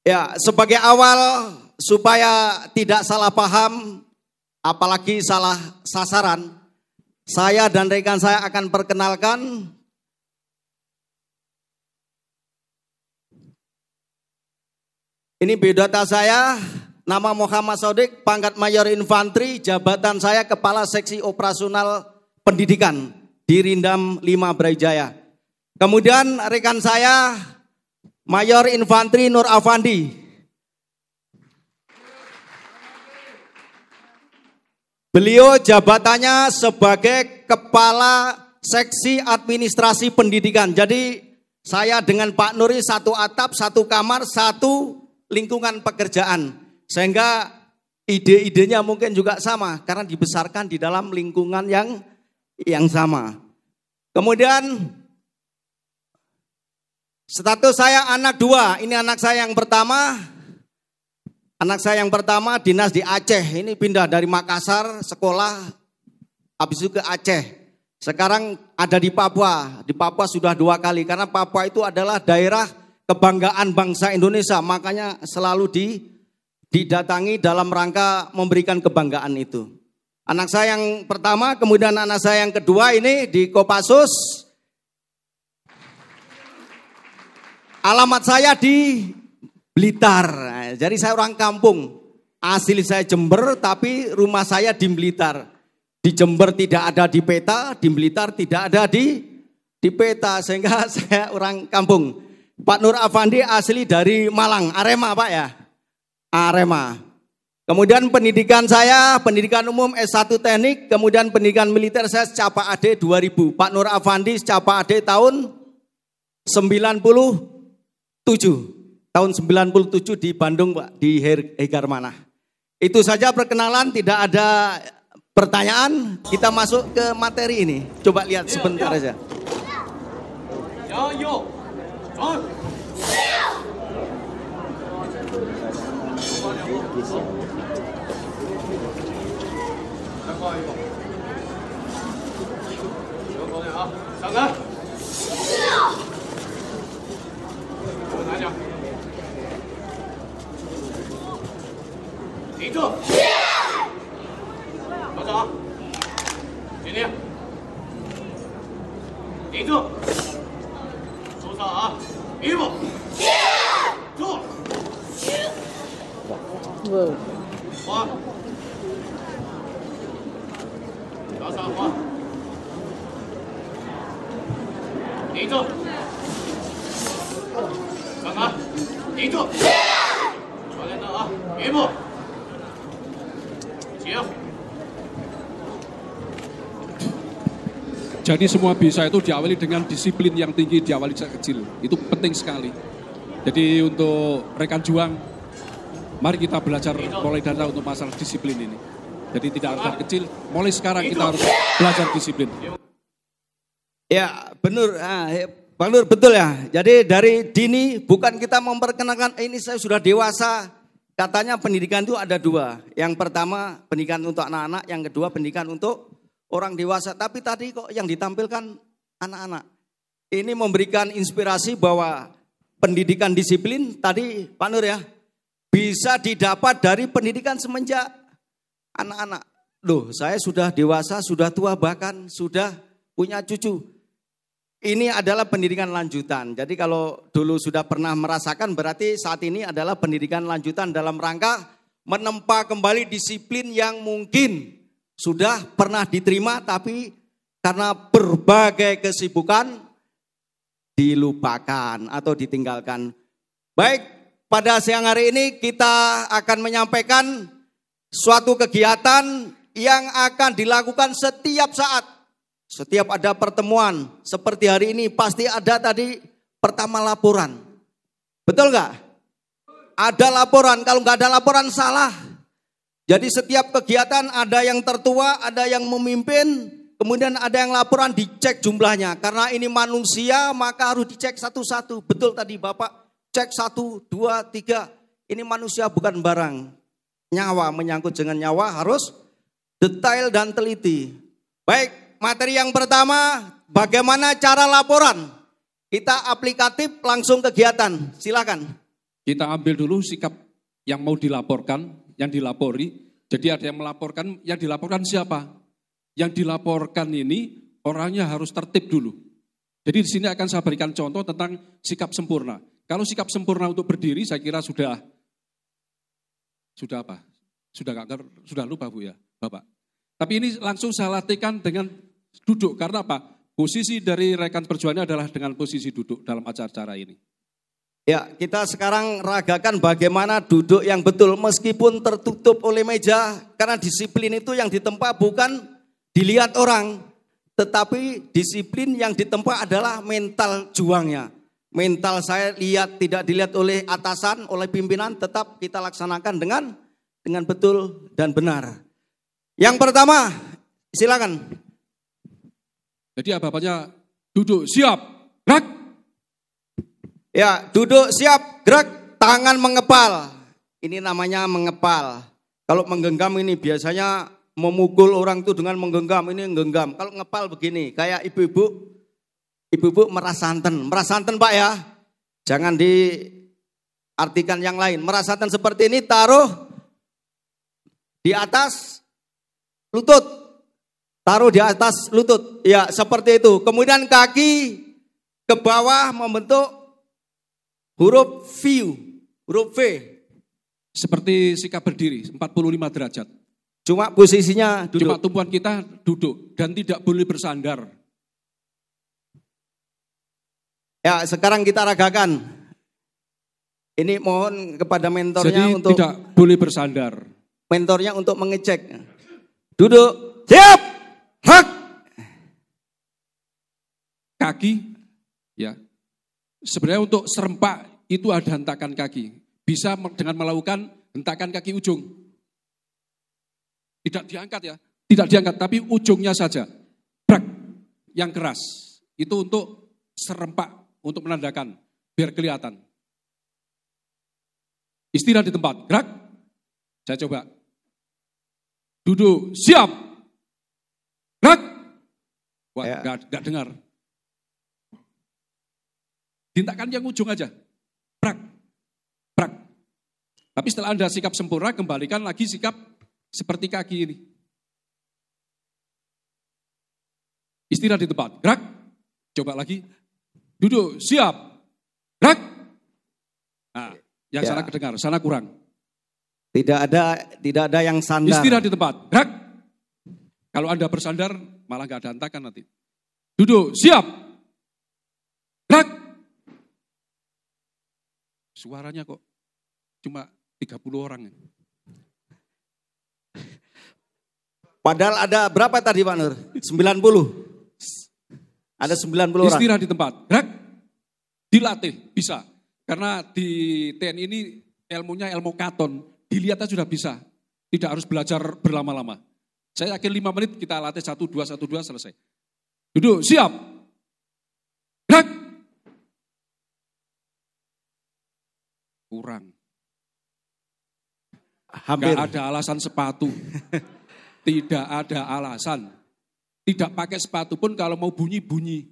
Ya, sebagai awal supaya tidak salah paham, apalagi salah sasaran, saya dan rekan saya akan perkenalkan ini biodata saya, nama Muhammad Sodik, pangkat Mayor Infanteri, jabatan saya Kepala Seksi Operasional Pendidikan di Rindam 5 Brawijaya. Kemudian rekan saya Mayor Infanteri Nur Afandi. Beliau jabatannya sebagai Kepala Seksi Administrasi Pendidikan. Jadi saya dengan Pak Nuri satu atap, satu kamar, satu lingkungan pekerjaan. Sehingga ide-idenya mungkin juga sama karena dibesarkan di dalam lingkungan yang sama. Kemudian status saya anak 2. Ini anak saya yang pertama. Anak saya yang pertama dinas di Aceh. Ini pindah dari Makassar sekolah habis itu ke Aceh. Sekarang ada di Papua. Di Papua sudah 2 kali karena Papua itu adalah daerah kebanggaan bangsa Indonesia. Makanya selalu didatangi dalam rangka memberikan kebanggaan itu. Anak saya yang pertama, kemudian anak saya yang kedua ini di Kopassus. Alamat saya di Blitar. Jadi saya orang kampung. Asli saya Jember tapi rumah saya di Blitar. Di Jember tidak ada di peta, di Blitar tidak ada di peta. Sehingga saya orang kampung. Pak Nur Afandi asli dari Malang, Arema Pak ya. Arema. Kemudian pendidikan saya, pendidikan umum S1 teknik. Kemudian pendidikan militer saya secapa AD 2000. Pak Nur Afandi secapa AD tahun 97. Tahun 97 di Bandung Pak, di Hegarmanah. Itu saja perkenalan, tidak ada pertanyaan. Kita masuk ke materi ini. Coba lihat sebentar aja. Jadi semua bisa itu diawali dengan disiplin yang tinggi, diawali sejak kecil. Itu penting sekali. Jadi untuk rekan juang, mari kita belajar mulai dari untuk masalah disiplin ini. Jadi tidak harus dari kecil, mulai sekarang kita harus belajar disiplin. Ya benar, Bang Nur betul ya. Jadi dari dini bukan kita memperkenalkan ini saya sudah dewasa. Katanya pendidikan itu ada 2. Yang pertama pendidikan untuk anak-anak, yang kedua pendidikan untuk orang dewasa. Tapi tadi kok yang ditampilkan anak-anak. Ini memberikan inspirasi bahwa pendidikan disiplin tadi Pak Nur ya, bisa didapat dari pendidikan semenjak anak-anak. Loh, saya sudah dewasa, sudah tua, bahkan sudah punya cucu. Ini adalah pendidikan lanjutan. Jadi kalau dulu sudah pernah merasakan, berarti saat ini adalah pendidikan lanjutan dalam rangka menempa kembali disiplin yang mungkin sudah pernah diterima tapi karena berbagai kesibukan dilupakan atau ditinggalkan. Baik, pada siang hari ini kita akan menyampaikan suatu kegiatan yang akan dilakukan setiap saat. Setiap ada pertemuan seperti hari ini pasti ada tadi pertama laporan. Betul nggak? Ada laporan, kalau nggak ada laporan salah. Jadi setiap kegiatan ada yang tertua, ada yang memimpin, kemudian ada yang laporan dicek jumlahnya. Karena ini manusia maka harus dicek satu-satu. Betul tadi Bapak, cek 1, 2, 3. Ini manusia bukan barang. Nyawa, menyangkut dengan nyawa harus detail dan teliti. Baik, materi yang pertama, bagaimana cara laporan. Kita aplikatif langsung kegiatan, silakan. Kita ambil dulu sikap yang mau dilaporkan, yang dilapori. Jadi ada yang melaporkan, yang dilaporkan siapa? Yang dilaporkan ini orangnya harus tertib dulu. Jadi di sini akan saya berikan contoh tentang sikap sempurna. Kalau sikap sempurna untuk berdiri, saya kira sudah apa? Sudah lupa Bu ya, Bapak. Tapi ini langsung saya latihkan dengan duduk. Karena apa? Posisi dari rekan perjuangannya adalah dengan posisi duduk dalam acara ini. Ya, kita sekarang ragakan bagaimana duduk yang betul meskipun tertutup oleh meja. Karena disiplin itu yang ditempa bukan dilihat orang. Tetapi disiplin yang ditempa adalah mental juangnya. Mental saya lihat tidak dilihat oleh atasan, oleh pimpinan, tetap kita laksanakan dengan betul dan benar. Yang pertama, silakan. Jadi apa-apanya duduk, siap, gerak. Ya, duduk, siap, gerak, tangan mengepal. Ini namanya mengepal. Kalau menggenggam ini biasanya memukul orang itu dengan menggenggam, ini menggenggam. Kalau ngepal begini, kayak ibu-ibu merah santen Pak ya. Jangan diartikan yang lain. Merah santen seperti ini taruh di atas lutut. Taruh di atas lutut. Ya, seperti itu. Kemudian kaki ke bawah membentuk huruf V. Seperti sikap berdiri, 45 derajat. Cuma posisinya duduk. Cuma tumpuan kita duduk dan tidak boleh bersandar. Ya, sekarang kita ragakan. Ini mohon kepada mentornya Jadi untuk tidak boleh bersandar. Mentornya untuk mengecek. Duduk, siap, hak. Kaki, ya. Sebenarnya untuk serempak itu ada hentakan kaki. Bisa dengan melakukan hentakan kaki ujung. Tidak diangkat ya, tidak diangkat, tapi ujungnya saja. Brak, yang keras. Itu untuk serempak, untuk menandakan, biar kelihatan. Istirahat di tempat, gerak. Saya coba. Duduk, siap. Gerak. Wah, enggak dengar. Hentakan yang ujung aja. Brak. Brak. Tapi setelah Anda sikap sempurna, kembalikan lagi sikap seperti kaki ini. Istirahat di tempat. Gerak. Coba lagi. Duduk. Siap. Gerak. Nah, yang sana kedengar, sana kurang. Tidak ada yang sandar. Istirahat di tempat. Gerak. Kalau Anda bersandar, malah nggak ada hentakan nanti. Duduk. Siap. Gerak. Suaranya kok cuma 30 orang. Padahal ada berapa tadi Pak Nur? 90. Ada 90 orang. Istirahat di tempat. Gerak. Dilatih, bisa. Karena di TNI ini ilmunya ilmu katon. Dilihat aja sudah bisa. Tidak harus belajar berlama-lama. Saya yakin 5 menit kita latih 1-2, selesai. Duduk, siap. Gerak. Kurang. Hampir. Gak ada alasan sepatu. Tidak ada alasan. Tidak pakai sepatu pun kalau mau bunyi-bunyi.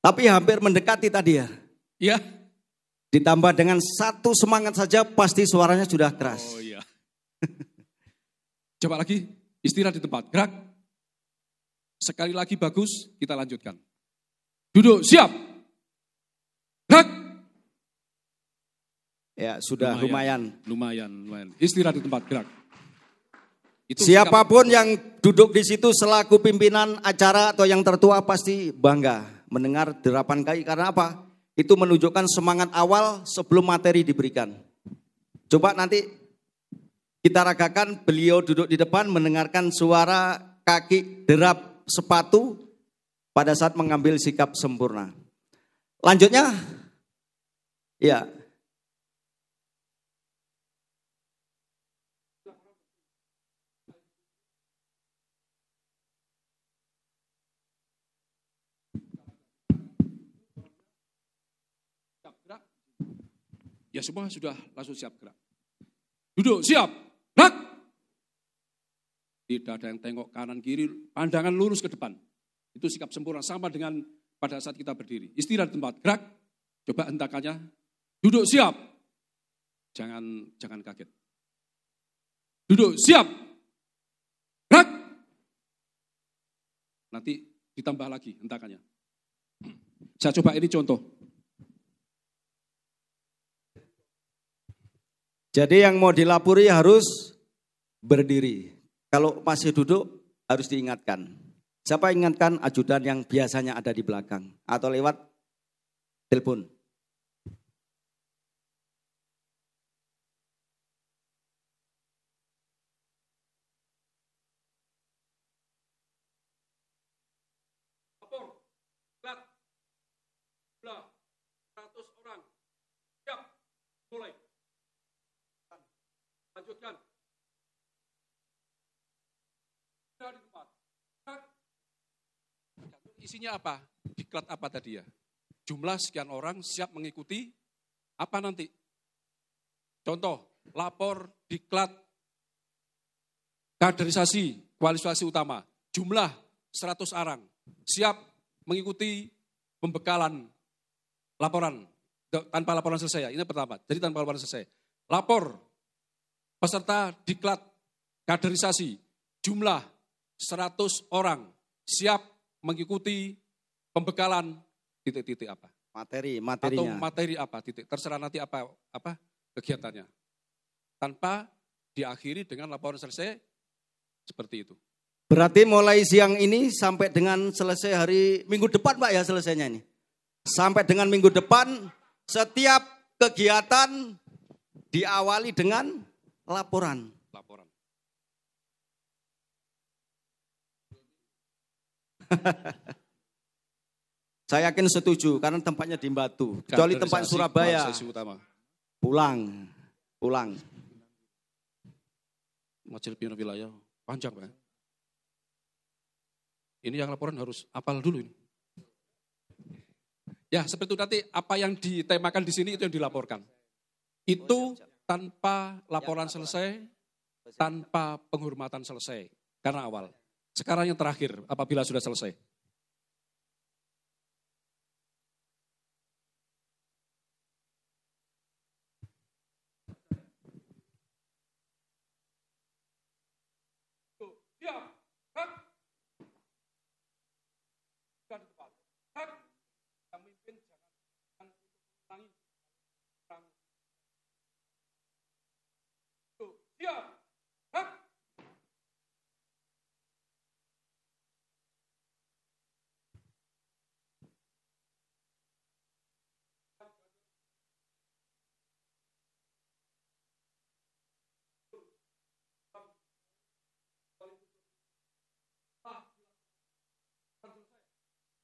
Tapi hampir mendekati tadi ya. Iya. Ditambah dengan satu semangat saja pasti suaranya sudah keras. Oh iya. Coba lagi, istirahat di tempat, gerak. Sekali lagi bagus, kita lanjutkan. Duduk, siap. Gerak. Ya, sudah lumayan. Lumayan. Istirahat di tempat, gerak. Itu siapapun yang duduk di situ selaku pimpinan acara atau yang tertua pasti bangga mendengar derapan kaki. Karena apa? Itu menunjukkan semangat awal sebelum materi diberikan. Coba nanti kita ragakan beliau duduk di depan mendengarkan suara kaki derap sepatu pada saat mengambil sikap sempurna. Lanjutnya, ya. Ya semua sudah langsung siap gerak. Duduk, siap, gerak. Tidak ada yang tengok kanan kiri, pandangan lurus ke depan. Itu sikap sempurna, sama dengan pada saat kita berdiri. Istirahat di tempat, gerak, coba hentakannya, duduk siap. Jangan kaget. Duduk siap. Gerak. Nanti ditambah lagi hentakannya. Saya coba ini contoh. Jadi yang mau dilapori harus berdiri. Kalau masih duduk harus diingatkan. Siapa ingatkan? Ajudan yang biasanya ada di belakang atau lewat telepon. Lapor, gerak, 100 orang, siap, mulai. Lanjutkan. Di tempat. Isinya apa? Diklat apa tadi ya? Jumlah sekian orang siap mengikuti apa nanti? Contoh, lapor diklat kaderisasi kualifikasi utama. Jumlah 100 orang siap mengikuti pembekalan laporan tanpa laporan selesai. Ini pertama. Jadi tanpa laporan selesai. Lapor peserta diklat kaderisasi jumlah 100 orang siap mengikuti pembekalan titik-titik apa? Materinya. Atau materi apa? Titik. Terserah nanti apa kegiatannya. Tanpa diakhiri dengan laporan selesai seperti itu. Berarti mulai siang ini sampai dengan selesai hari minggu depan Pak ya selesainya ini. Sampai dengan minggu depan setiap kegiatan diawali dengan laporan. Saya yakin setuju karena tempatnya di Batu. Kecuali tempat Surabaya. Pulang. Majelis Pimpinan Wilayah panjang Pak. Ini yang laporan harus apal dulu ini. Ya seperti itu nanti apa yang ditemakan di sini itu yang dilaporkan. Itu tanpa laporan selesai, tanpa penghormatan selesai. Karena awal. Sekarang yang terakhir apabila sudah selesai.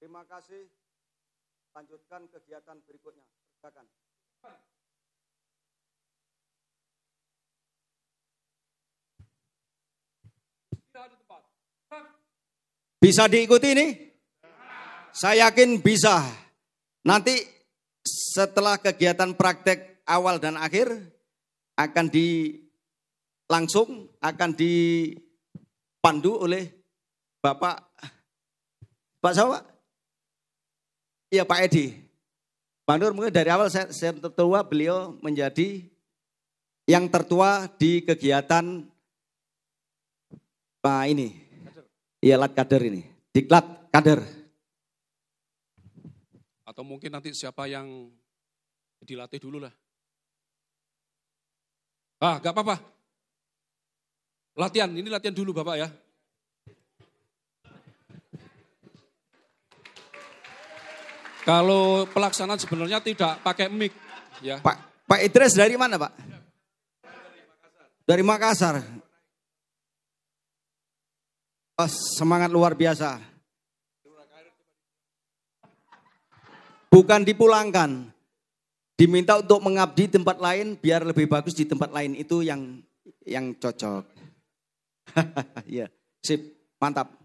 Terima kasih. Lanjutkan kegiatan berikutnya. Silakan. Bisa diikuti ini? Saya yakin bisa. Nanti setelah kegiatan praktek awal dan akhir akan dipandu oleh Bapak siapa? Iya Pak Edi. Pak Nur mungkin dari awal saya tertua, beliau menjadi yang tertua di kegiatan ini. Iya lat kader ini. Diklat kader. Atau mungkin nanti siapa yang dilatih dulu lah. Gak apa-apa. Ini latihan dulu Bapak ya. Kalau pelaksanaan sebenarnya tidak pakai mic ya. Pak Idris dari mana Pak? Dari Makassar. Oh, semangat luar biasa. Bukan dipulangkan. Diminta untuk mengabdi tempat lain biar lebih bagus di tempat lain itu yang cocok. Iya, sip, mantap.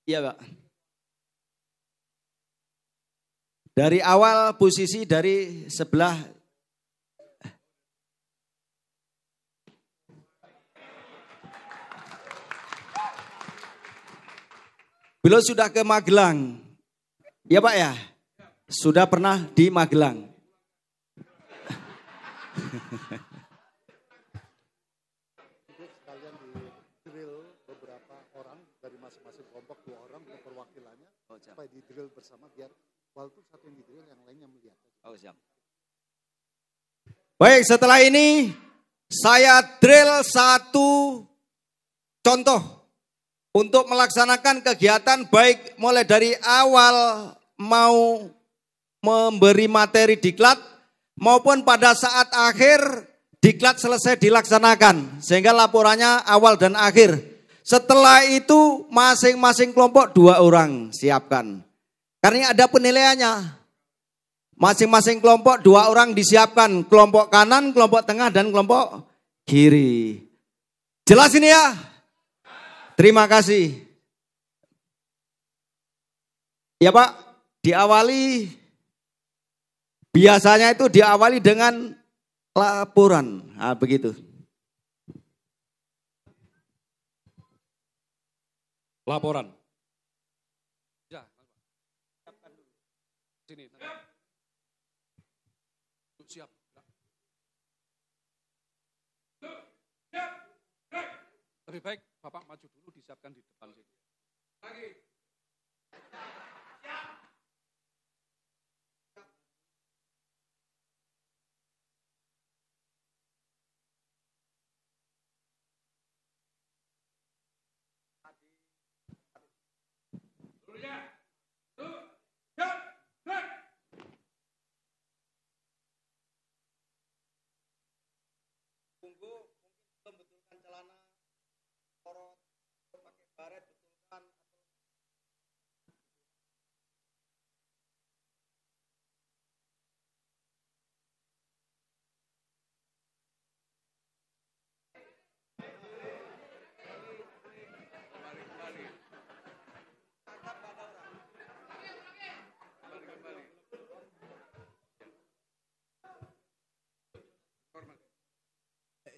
Iya Pak. Dari awal posisi dari sebelah Beliau sudah ke Magelang. Ya Pak ya? Sudah pernah di Magelang. Sekalian di drill beberapa orang dari masing-masing kelompok, 2 orang untuk perwakilannya, supaya di drill bersama biar walaupun satu yang di drill yang lainnya melihat. Oh siap. Baik, setelah ini saya drill satu contoh untuk melaksanakan kegiatan baik mulai dari awal mau memberi materi diklat maupun pada saat akhir diklat selesai dilaksanakan sehingga laporannya awal dan akhir. Setelah itu masing-masing kelompok 2 orang siapkan. Karena ada penilaiannya. Masing-masing kelompok 2 orang disiapkan. Kelompok kanan, kelompok tengah, dan kelompok kiri. Jelas ini ya? Terima kasih. Ya Pak, diawali, biasanya itu diawali dengan laporan. Nah, begitu. Laporan. Ya, sini. Siap. Lebih baik Bapak maju dulu, disiapkan di depan sini. Lagi.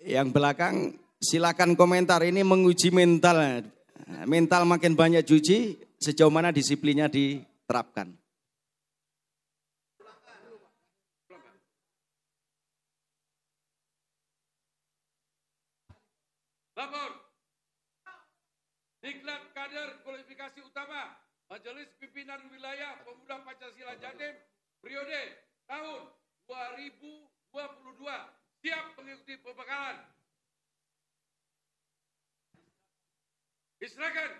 Yang belakang silakan komentar, ini menguji mental. Mental makin banyak diuji, sejauh mana disiplinnya diterapkan. Lapor. Diklat kader kualifikasi utama Majelis Pimpinan Wilayah Pemuda Pancasila Jatim periode tahun 2022. Siap mengikuti pembekalan. Silakan.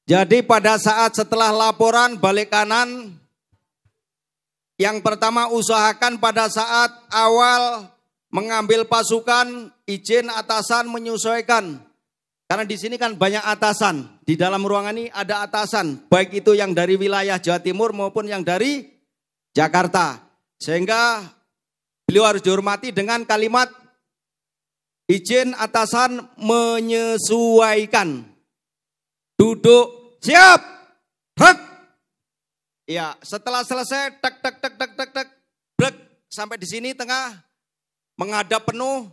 Jadi pada saat setelah laporan balik kanan, yang pertama usahakan pada saat awal mengambil pasukan, izin atasan menyesuaikan. Karena di sini kan banyak atasan. Di dalam ruangan ini ada atasan. Baik itu yang dari wilayah Jawa Timur maupun yang dari Jakarta. Sehingga beliau harus dihormati dengan kalimat izin atasan menyesuaikan. Duduk, siap, hek. Ya, setelah selesai, tek, brek, sampai di sini tengah. Menghadap penuh,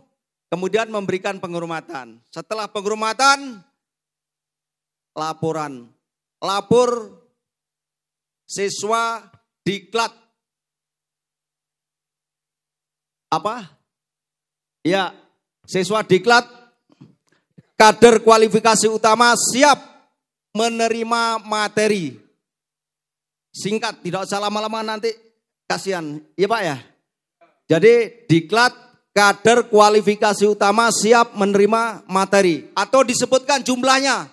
kemudian memberikan penghormatan. Setelah penghormatan, laporan. Lapor siswa diklat. Apa? Ya, siswa diklat, kader kualifikasi utama siap menerima materi. Singkat, tidak usah lama-lama nanti, kasihan. Iya Pak ya? Jadi diklat, kader kualifikasi utama siap menerima materi. Atau disebutkan jumlahnya.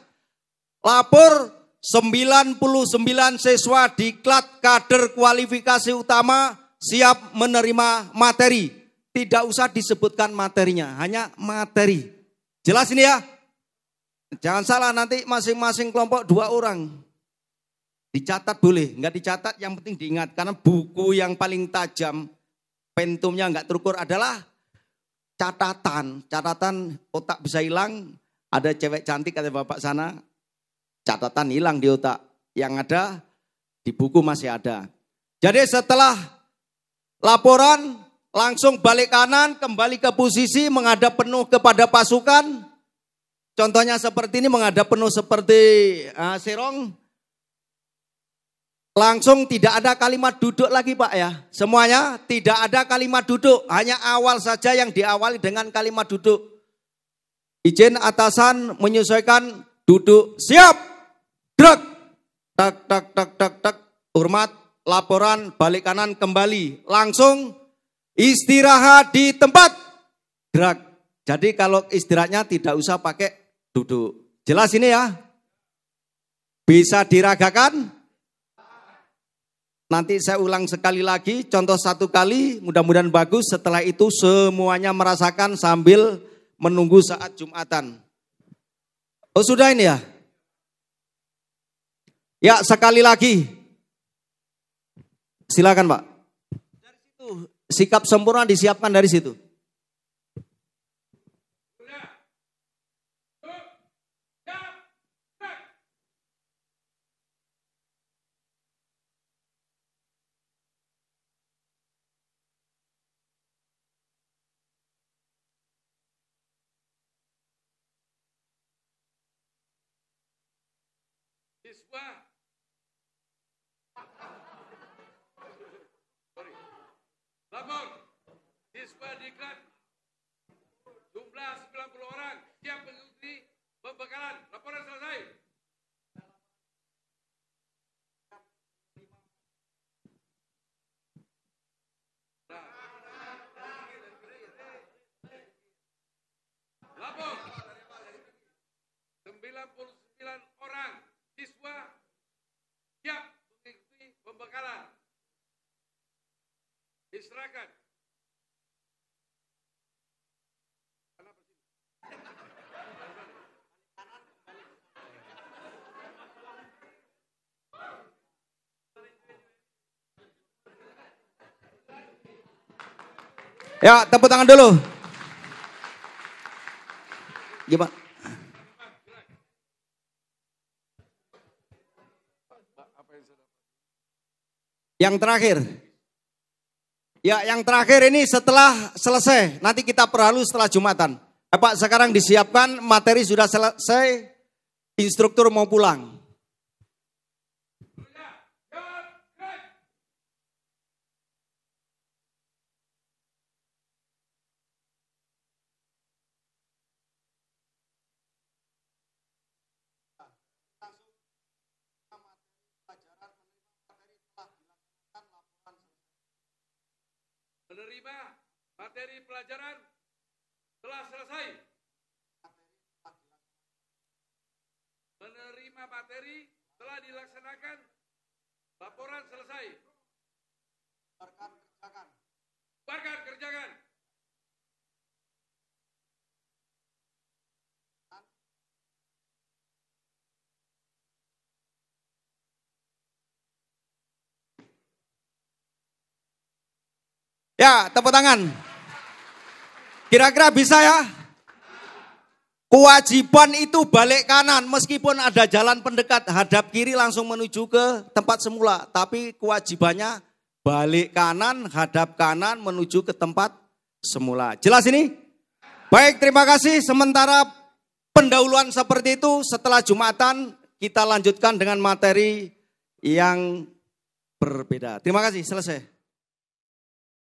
Lapor 99 siswa diklat kader kualifikasi utama siap menerima materi. Tidak usah disebutkan materinya, hanya materi. Jelas ini ya? Jangan salah, nanti masing-masing kelompok 2 orang. Dicatat boleh, enggak dicatat yang penting diingat. Karena buku yang paling tajam, pentumnya enggak terukur adalah catatan. Catatan otak bisa hilang. Ada cewek cantik kata bapak sana, catatan hilang di otak. Yang ada Di buku masih ada. Jadi setelah laporan langsung balik kanan, kembali ke posisi menghadap penuh kepada pasukan. Contohnya seperti ini, menghadap penuh seperti serong. Langsung tidak ada kalimat duduk lagi Pak ya. Semuanya tidak ada kalimat duduk. Hanya awal saja yang diawali dengan kalimat duduk. Izin atasan menyesuaikan duduk. Siap. Drag. Tak, tak, tak, tak, tak. Hormat, laporan, balik kanan, kembali. Langsung istirahat di tempat. Drag. Jadi kalau istirahatnya tidak usah pakai duduk. Jelas ini ya? Bisa diragakan? Nanti saya ulang sekali lagi, contoh satu kali, mudah-mudahan bagus. Setelah itu semuanya merasakan sambil menunggu saat Jumatan. Oh sudah ini ya? Ya sekali lagi. Silakan Pak. Dari situ, sikap sempurna disiapkan dari situ. Lapor, siswa diklat jumlah 90 orang siap mengikuti pembekalan. Laporan selesai. Lapor, 99 orang siswa siap mengikuti pembekalan. Diserahkan. Ya, tepuk tangan dulu. Gimana? Yang terakhir. Ya, yang terakhir ini setelah selesai, nanti kita perhalus setelah Jumatan. Pak, sekarang disiapkan, materi sudah selesai, instruktur mau pulang. Menerima materi pelajaran telah selesai. Menerima materi telah dilaksanakan. Laporan selesai. Bubarkan kerjakan. Ya, tepuk tangan. Kira-kira bisa ya? Kewajiban itu balik kanan, meskipun ada jalan pendekat, hadap kiri langsung menuju ke tempat semula. Tapi kewajibannya balik kanan, hadap kanan menuju ke tempat semula. Jelas ini? Baik, terima kasih. Sementara pendahuluan seperti itu, setelah Jumatan kita lanjutkan dengan materi yang berbeda. Terima kasih, selesai.